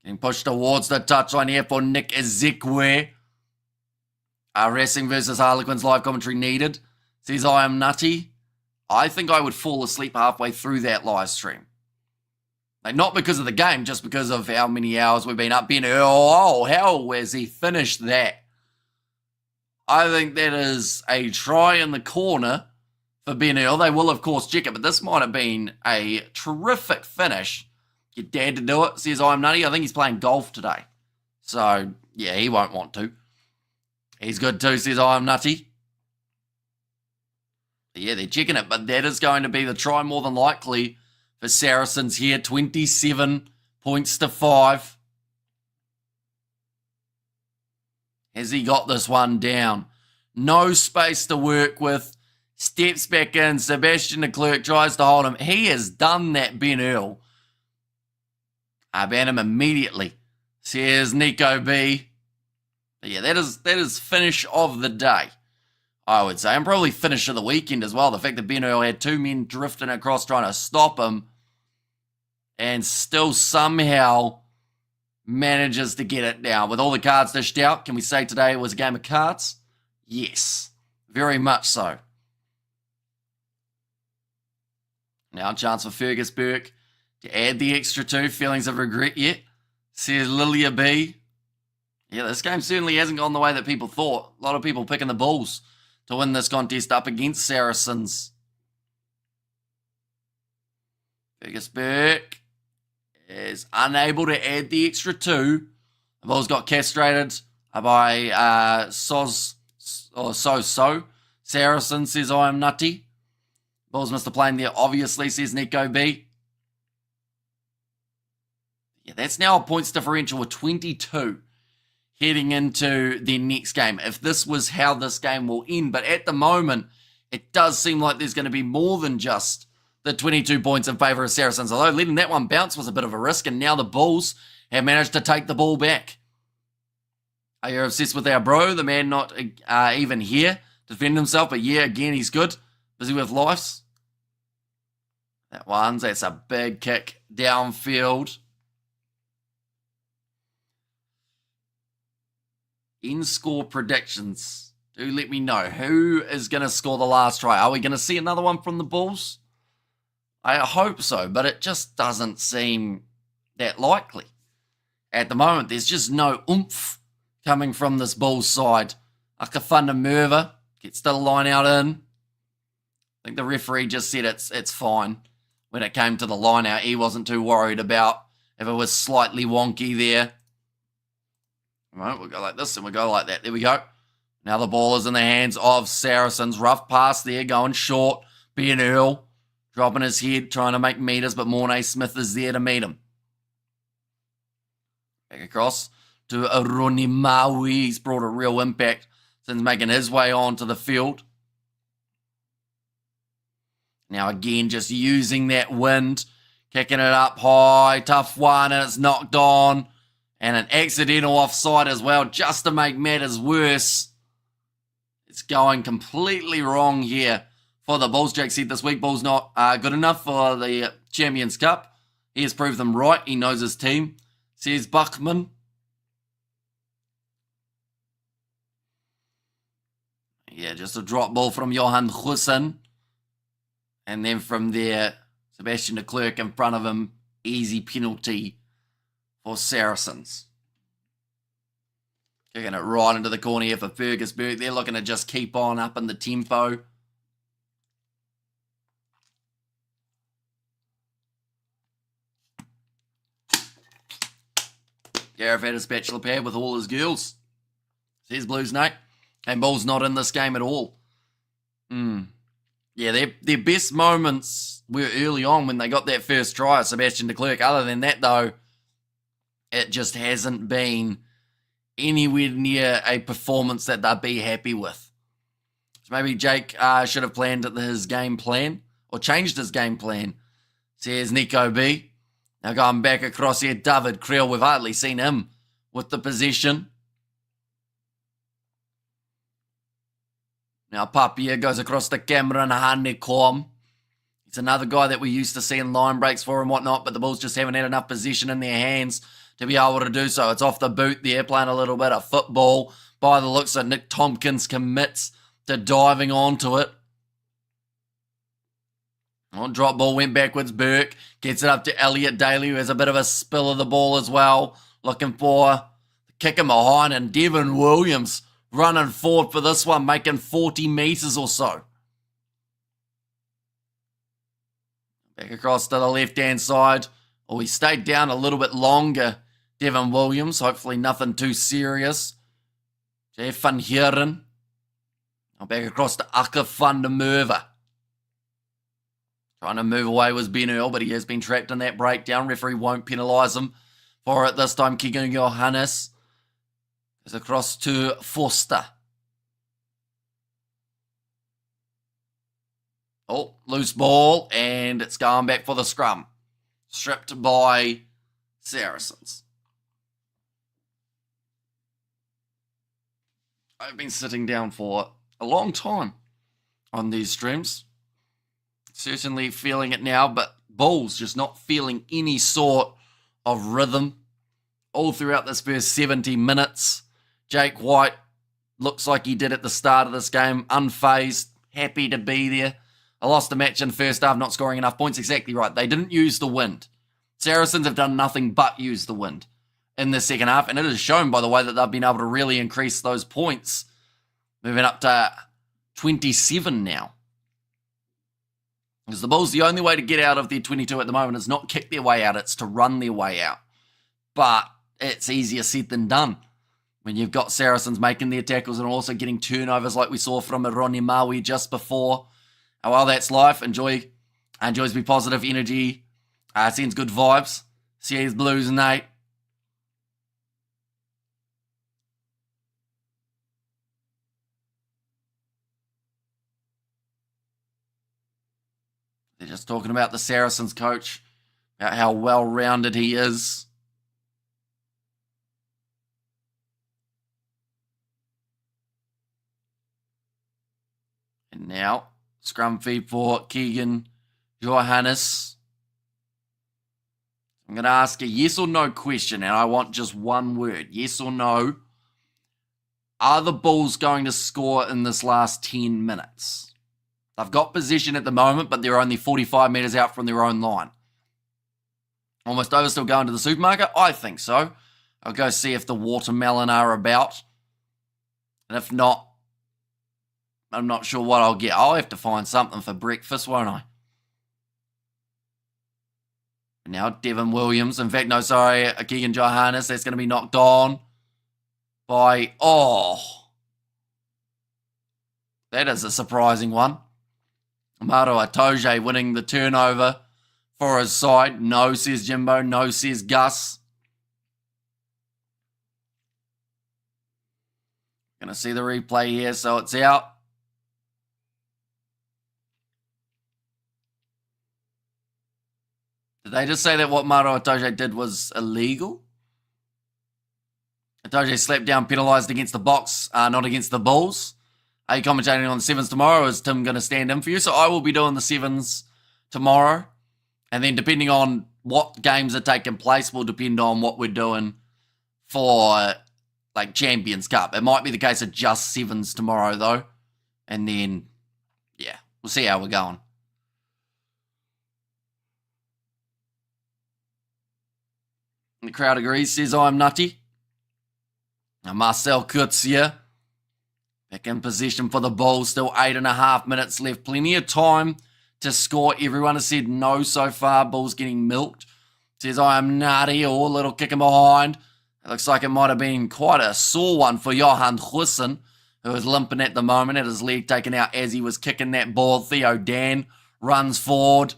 Getting pushed towards the touchline here for Nick Ezekwe. Wrestling versus Harlequins live commentary needed. Says, I am nutty. I think I would fall asleep halfway through that live stream. Not because of the game, just because of how many hours we've been up. How has he finished that? I think that is a try in the corner for Ben Earl. They will, of course, check it, but this might have been a terrific finish. Your dad to do it. Says, I'm nutty. I think he's playing golf today. So, yeah, he won't want to. He's good too, says I'm nutty. Yeah, they're checking it, but that is going to be the try more than likely for Saracens here. 27 points to 5. Has he got this one down? No space to work with. Steps back in. Sebastian Leclerc tries to hold him. He has done that, Ben Earl. I ban him immediately. Says Nico B. Yeah, that is finish of the day, I would say. And probably finish of the weekend as well. The fact that Ben Earl had 2 men drifting across trying to stop him and still somehow manages to get it down. With all the cards dished out, can we say today it was a game of cards? Yes, very much so. Now a chance for Fergus Burke to add the extra 2. Feelings of regret yet, says Lilia B. Yeah, this game certainly hasn't gone the way that people thought. A lot of people picking the Bulls to win this contest up against Saracens. Fergus Burke is unable to add the extra 2. The Bulls got castrated by So. Saracen says, I am nutty. Bulls missed the plane there, obviously, says Nico B. Yeah, that's now a points differential of 22. Heading into the next game, if this was how this game will end. But at the moment, it does seem like there's going to be more than just the 22 points in favour of Saracens. Although letting that one bounce was a bit of a risk, and now the Bulls have managed to take the ball back. Are you obsessed with our bro? The man not even here to defend himself, but yeah, again, he's good. Busy with lives. That's a big kick downfield. In-score predictions. Do let me know. Who is going to score the last try? Are we going to see another one from the Bulls? I hope so, but it just doesn't seem that likely. At the moment, there's just no oomph coming from this Bulls side. Akafunda Merva gets the line out in. I think the referee just said it's fine. when it came to the line out. He wasn't too worried about if it was slightly wonky there. Right, we'll go like this and we'll go like that. There we go. Now the ball is in the hands of Saracens. Rough pass there, going short. Ben Earl dropping his head, trying to make meters, but Mornay Smith is there to meet him. Back across to Ronnie Maui. He's brought a real impact since making his way onto the field. Now again, just using that wind, kicking it up high, tough one, and it's knocked on. And an accidental offside as well, just to make matters worse. It's going completely wrong here for the Bulls. Jake said this week, Bulls not good enough for the Champions Cup. He has proved them right. He knows his team, says Buckman. Yeah, just a drop ball from Johan Hussein. And then from there, Sebastian de Klerk in front of him. Easy penalty for Saracens. Kicking it right into the corner here for Fergusberg. They're looking to just keep on up in the tempo. Gareth had a spatula pad with all his girls. Says Blues, no. And Bulls not in this game at all. Yeah, their best moments were early on when they got that first try of Sebastian de Klerk. Other than that, though, it just hasn't been anywhere near a performance that they'll be happy with. So maybe Jake should have planned his game plan or changed his game plan, says Nico B. Now going back across here, David Creel. We've hardly seen him with the possession. Now Papia goes across to Cameron Heineken. He's another guy that we used to see in line breaks for and whatnot, but the Bulls just haven't had enough position in their hands to be able to do so. It's off the boot there, playing a little bit of football. By the looks of Nick Tompkins commits to diving onto it. On drop ball, went backwards. Burke gets it up to Elliot Daly, who has a bit of a spill of the ball as well. Looking for the kick him behind, and Devin Williams running forward for this one, making 40 metres or so. Back across to the left-hand side. Oh, he stayed down a little bit longer, Devin Williams. Hopefully nothing too serious. Jeff van Heeren. Now back across to Akker van der Merwe. Trying to move away was Ben Earl, but he has been trapped in that breakdown. Referee won't penalise him for it this time. Keegan Johannes is across to Forster. Oh, loose ball, and it's going back for the scrum. Stripped by Saracens. I've been sitting down for a long time on these streams. Certainly feeling it now, but Bulls just not feeling any sort of rhythm all throughout this first 70 minutes. Jake White looks like he did at the start of this game, unfazed, happy to be there. I lost the match in the first half, not scoring enough points. Exactly right. They didn't use the wind. Saracens have done nothing but use the wind in the second half, and it is shown by the way that they've been able to really increase those points, moving up to 27 now. Because the Bulls, the only way to get out of their 22 at the moment is not kick their way out, it's to run their way out. But it's easier said than done when you've got Saracens making their tackles and also getting turnovers like we saw from Ronnie Maui just before. And while that's life, enjoys be positive energy, sends good vibes. Sees Blues, Nate. They're just talking about the Saracens coach, about how well-rounded he is. And now, scrum feed for Keegan Johannes. I'm going to ask a yes or no question, and I want just one word. Yes or no. Are the Bulls going to score in this last 10 minutes? They've got position at the moment, but they're only 45 metres out from their own line. Almost over, still going to the supermarket? I think so. I'll go see if the watermelon are about. And if not, I'm not sure what I'll get. I'll have to find something for breakfast, won't I? And now Devin Williams. In fact, no, sorry, Keegan Johannes. That's going to be knocked on by... Oh. That is a surprising one. Maro Atoje winning the turnover for his side. No, says Jimbo. No, says Gus. Going to see the replay here, so it's out. Did they just say that what Maro Atoje did was illegal? Atoje slapped down, penalised against the box, not against the Bulls. Are you commentating on the sevens tomorrow? Is Tim going to stand in for you? So I will be doing the sevens tomorrow. And then depending on what games are taking place will depend on what we're doing for like Champions Cup. It might be the case of just sevens tomorrow though. And then, yeah, we'll see how we're going. The crowd agrees, says I'm nutty. Now Marcel Coetzee back in position for the Bulls. Still 8.5 minutes left. Plenty of time to score. Everyone has said no so far. Bulls getting milked. Says I am nutty. Or a little kicking behind. It looks like it might have been quite a sore one for Johan Hussen, who is limping at the moment. Had his leg taken out as he was kicking that ball. Theo Dan runs forward.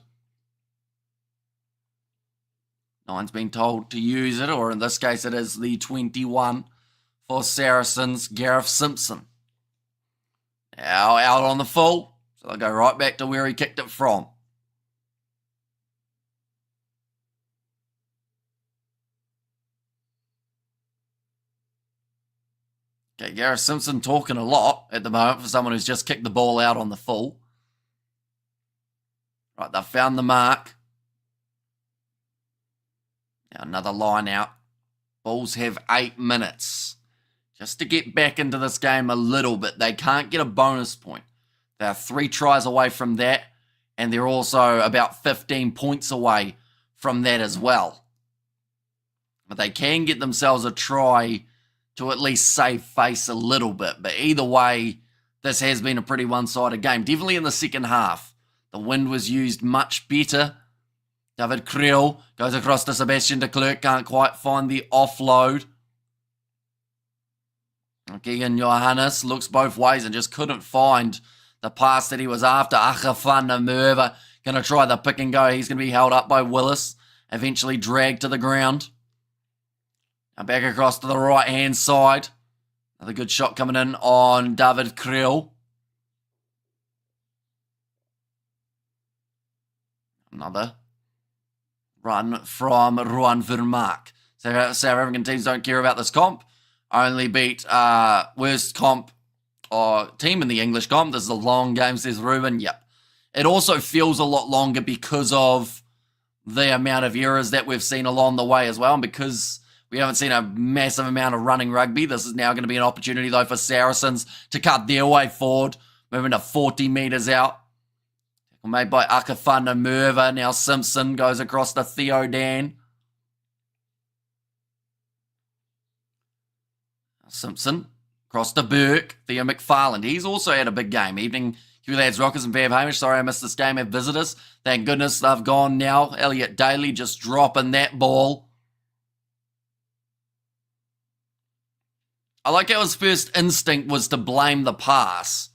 Nine's been told to use it, or in this case it is the 21 for Saracens, Gareth Simpson. Now out on the full, so they'll go right back to where he kicked it from. Okay, Gareth Simpson talking a lot at the moment for someone who's just kicked the ball out on the full. Right, they've found the mark. Now another line out. Bulls have 8 minutes. Just to get back into this game a little bit. They can't get a bonus point. They're 3 tries away from that. And they're also about 15 points away from that as well. But they can get themselves a try to at least save face a little bit. But either way, this has been a pretty one-sided game. Definitely in the second half. The wind was used much better. David Creel goes across to Sebastian de Klerk. Can't quite find the offload. Keegan Johannes looks both ways and just couldn't find the pass that he was after. Achafana Merva going to try the pick and go. He's going to be held up by Willis. Eventually dragged to the ground. Now back across to the right-hand side. Another good shot coming in on David Creel. Another run from Ruan Vermaak. South African teams don't care about this comp. Only beat worst comp or team in the English comp. This is a long game, says Ruben. Yep. It also feels a lot longer because of the amount of errors that we've seen along the way as well. And because we haven't seen a massive amount of running rugby, this is now going to be an opportunity, though, for Saracens to cut their way forward. Moving to 40 metres out. Made by Akafana Merva. Now Simpson goes across to Theo Dan. Simpson across to Burke. Theo McFarland. He's also had a big game. Evening, Hugh Lads, Rockers and Bev Hamish. Sorry I missed this game. Have visitors. Thank goodness they've gone now. Elliot Daly just dropping that ball. I like how his first instinct was to blame the pass.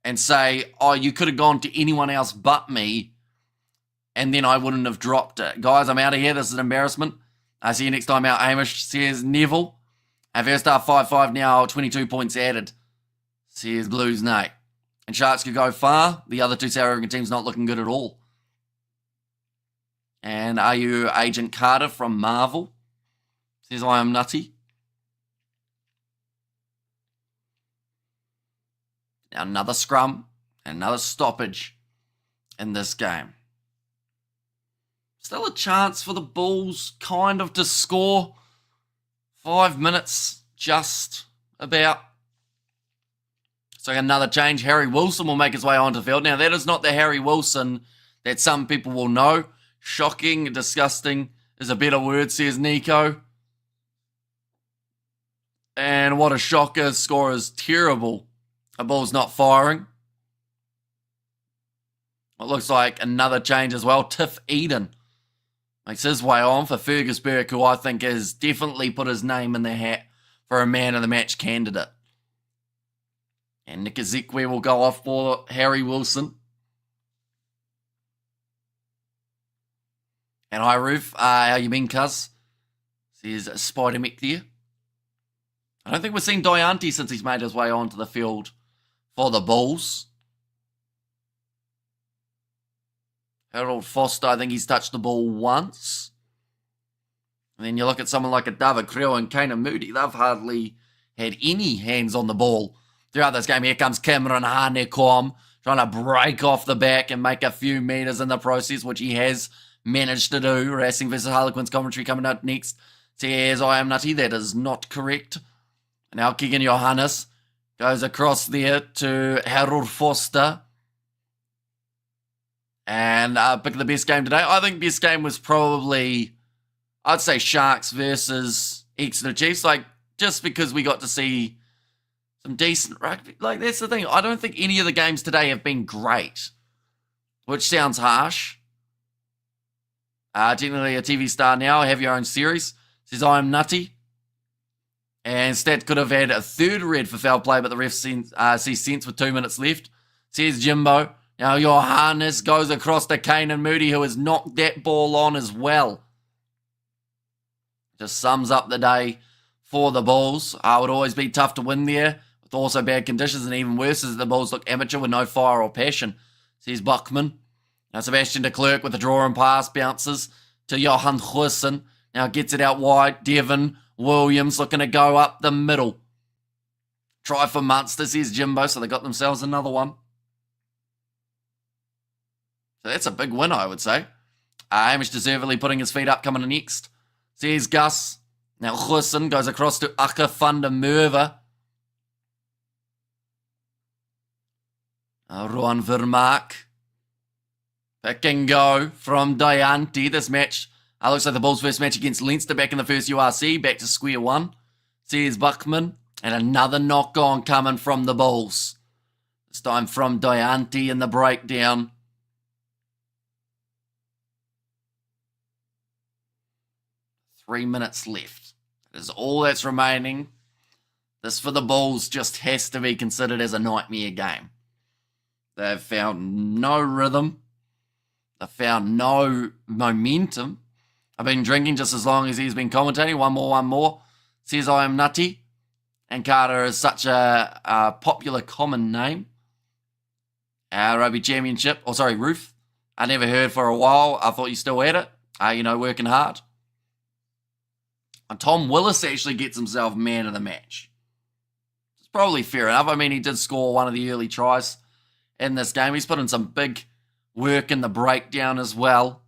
And say, oh, you could have gone to anyone else but me, and then I wouldn't have dropped it. Guys, I'm out of here. This is an embarrassment. I'll see you next time out. Hamish, says Neville. And first half 5-5 now, 22 points added. Says Blues, no. And Sharks could go far. The other two South African teams not looking good at all. And are you Agent Carter from Marvel? Says I am nutty. Now another scrum, another stoppage in this game. Still a chance for the Bulls kind of to score. 5 minutes just about. So another change. Harry Wilson will make his way onto the field. Now that is not the Harry Wilson that some people will know. Shocking, disgusting is a better word, says Nico. And what a shocker. Score is terrible. The ball's not firing. It looks like another change as well. Tiff Eden Makes his way on for Fergus Burke, who I think has definitely put his name in the hat for a man of the match candidate. And Nick Ezekwe will go off for Harry Wilson. And hi, Roof. How you been, cuz? Says Spider Mick there. I don't think we've seen Dianti since he's made his way onto the field for the Bulls. Harold Foster, I think he's touched the ball once. And then you look at someone like a David Creel and Kanan Moody. They've hardly had any hands on the ball throughout this game. Here comes Cameron Heineken trying to break off the back and make a few meters in the process, which he has managed to do. Racing versus Harlequins commentary coming up next. Says, I am nutty. That is not correct. Now Keegan Johannes goes across there to Harold Foster. And pick the best game today. I think best game was probably, I'd say Sharks versus Exeter Chiefs. Like, just because we got to see some decent rugby. Like, that's the thing. I don't think any of the games today have been great. Which sounds harsh. Technically a TV star now. Have your own series. Says, I am nutty. And Stat could have had a third red for foul play, but the ref sees sense with 2 minutes left. Says Jimbo. Now Johannes goes across to Kanan Moody, who has knocked that ball on as well. Just sums up the day for the Bulls. It would always be tough to win there, with also bad conditions, and even worse is the Bulls look amateur with no fire or passion, says Buckman. Now Sebastian de Klerk with the draw and pass, bounces to Johan Goosen. Now gets it out wide. Devin Williams looking to go up the middle. Try for Munster, says Jimbo, so they got themselves another one. So that's a big win, I would say. Hamish deservedly putting his feet up, coming in next. Says Gus. Now Goosen goes across to Aka van der Merwe. Rowan Vermaak. Pick and go from Dianti. This match looks like the Bulls' first match against Leinster back in the first URC. Back to square one. Says Buckman. And another knock on coming from the Bulls. This time from Dianti in the breakdown. 3 minutes left. That is all that's remaining. This for the Bulls just has to be considered as a nightmare game. They've found no rhythm. They've found no momentum. I've been drinking just as long as he's been commentating. One more. Says I am nutty. And Carter is such a popular common name. Rugby Championship. Roof. I never heard for a while. I thought you still had it. Working hard. And Tom Willis actually gets himself man of the match. It's probably fair enough. I mean, he did score one of the early tries in this game. He's put in some big work in the breakdown as well.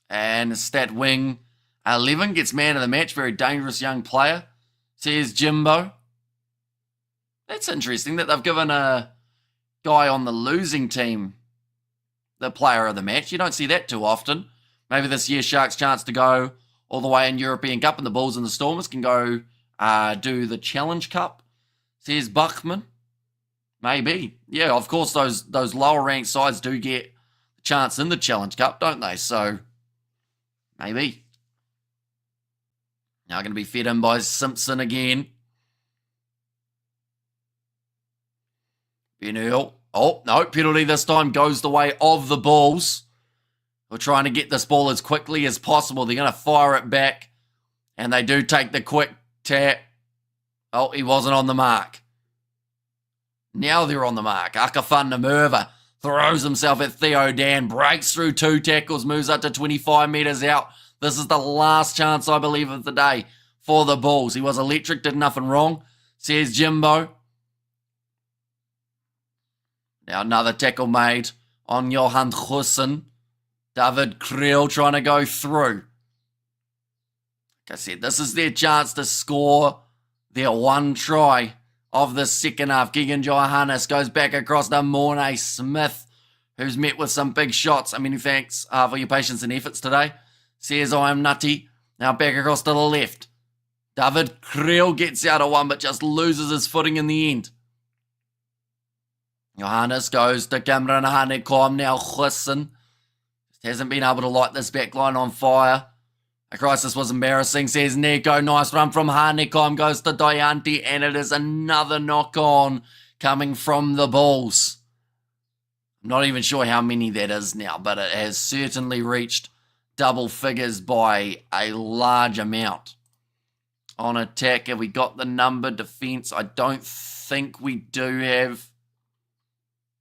And Stat Wing 11 gets man of the match. Very dangerous young player, says Jimbo. That's interesting that they've given a guy on the losing team the player of the match. You don't see that too often. Maybe this year Sharks' chance to go all the way in European Cup, and the Bulls and the Stormers can go do the Challenge Cup, says Buckman. Maybe. Yeah, of course those lower ranked sides do get a chance in the Challenge Cup, don't they? So maybe. Now going to be fed in by Simpson again. Ben Earl. Oh, no, penalty this time goes the way of the Bulls. We're trying to get this ball as quickly as possible. They're going to fire it back. And they do take the quick tap. Oh, he wasn't on the mark. Now they're on the mark. Aka van der Merwe throws himself at Theo Dan. Breaks through 2 tackles. Moves up to 25 metres out. This is the last chance, I believe, of the day for the Bulls. He was electric. Did nothing wrong, says Jimbo. Now another tackle made on Johan Goosen. David Creel trying to go through. Like I said, this is their chance to score their one try of the second half. Keegan Johannes goes back across to Mornay Smith, who's met with some big shots. Many thanks for your patience and efforts today. Says I am nutty. Now back across to the left. David Creel gets out of one, but just loses his footing in the end. Johannes goes to Cameron Heineken. Now listen. Hasn't been able to light this back line on fire. A crisis was embarrassing, says Nico. Nice run from Heineken. Goes to Dianti. And it is another knock on coming from the Bulls. I'm not even sure how many that is now, but it has certainly reached double figures by a large amount. On attack, have we got the number? Defense, I don't think we do have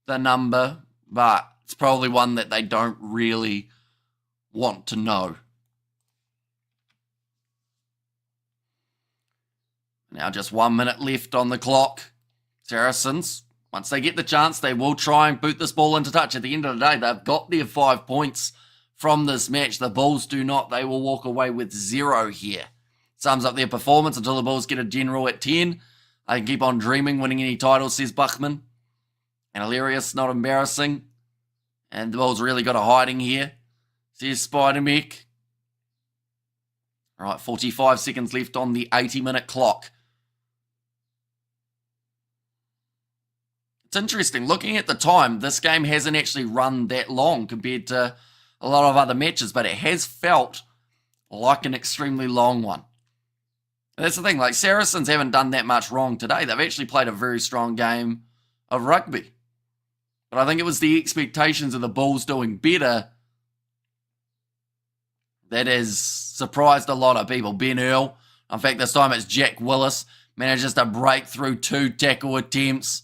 the number, but it's probably one that they don't really want to know. Now just 1 minute left on the clock. Saracens, once they get the chance, they will try and boot this ball into touch. At the end of the day, they've got their 5 points from this match. The Bulls do not. They will walk away with 0 here. Sums up their performance until the Bulls get a general at 10. They can keep on dreaming, winning any titles, says Buchman. And hilarious, not embarrassing. And the Bulls really got a hiding here, says Spider-Mech. All right, 45 seconds left on the 80-minute clock. It's interesting. Looking at the time, this game hasn't actually run that long compared to a lot of other matches, but it has felt like an extremely long one. And that's the thing, like Saracens haven't done that much wrong today. They've actually played a very strong game of rugby. But I think it was the expectations of the Bulls doing better that has surprised a lot of people. Ben Earl, in fact this time it's Jack Willis, manages to break through 2 tackle attempts.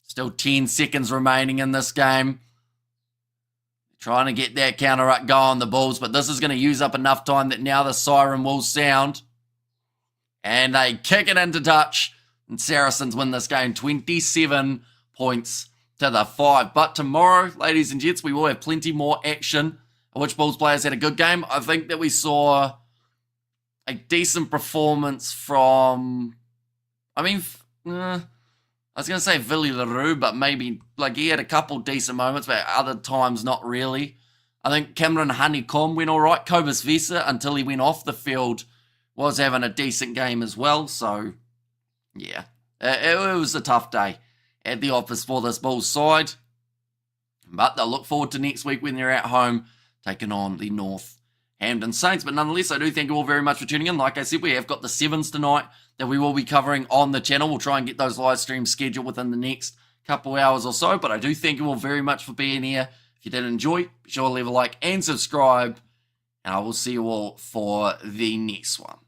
Still 10 seconds remaining in this game. Trying to get that counter-up going, the Bulls, but this is going to use up enough time that now the siren will sound. And they kick it into touch, and Saracens win this game 27 points to the 5. But tomorrow, ladies and gents, we will have plenty more action. Which Bulls players had a good game? I think that we saw a decent performance from, I was going to say Villy LaRue, but maybe, like, he had a couple decent moments, but other times not really. I think Cameron Heineken went all right. Cobus Vesa, until he went off the field, was having a decent game as well. So, yeah, it was a tough day at the office for this Bulls side. But they'll look forward to next week when they're at home, taking on the Northampton Saints. But nonetheless, I do thank you all very much for tuning in. Like I said, we have got the 7s tonight that we will be covering on the channel. We'll try and get those live streams scheduled within the next couple hours or so. But I do thank you all very much for being here. If you did enjoy, be sure to leave a like and subscribe. And I will see you all for the next one.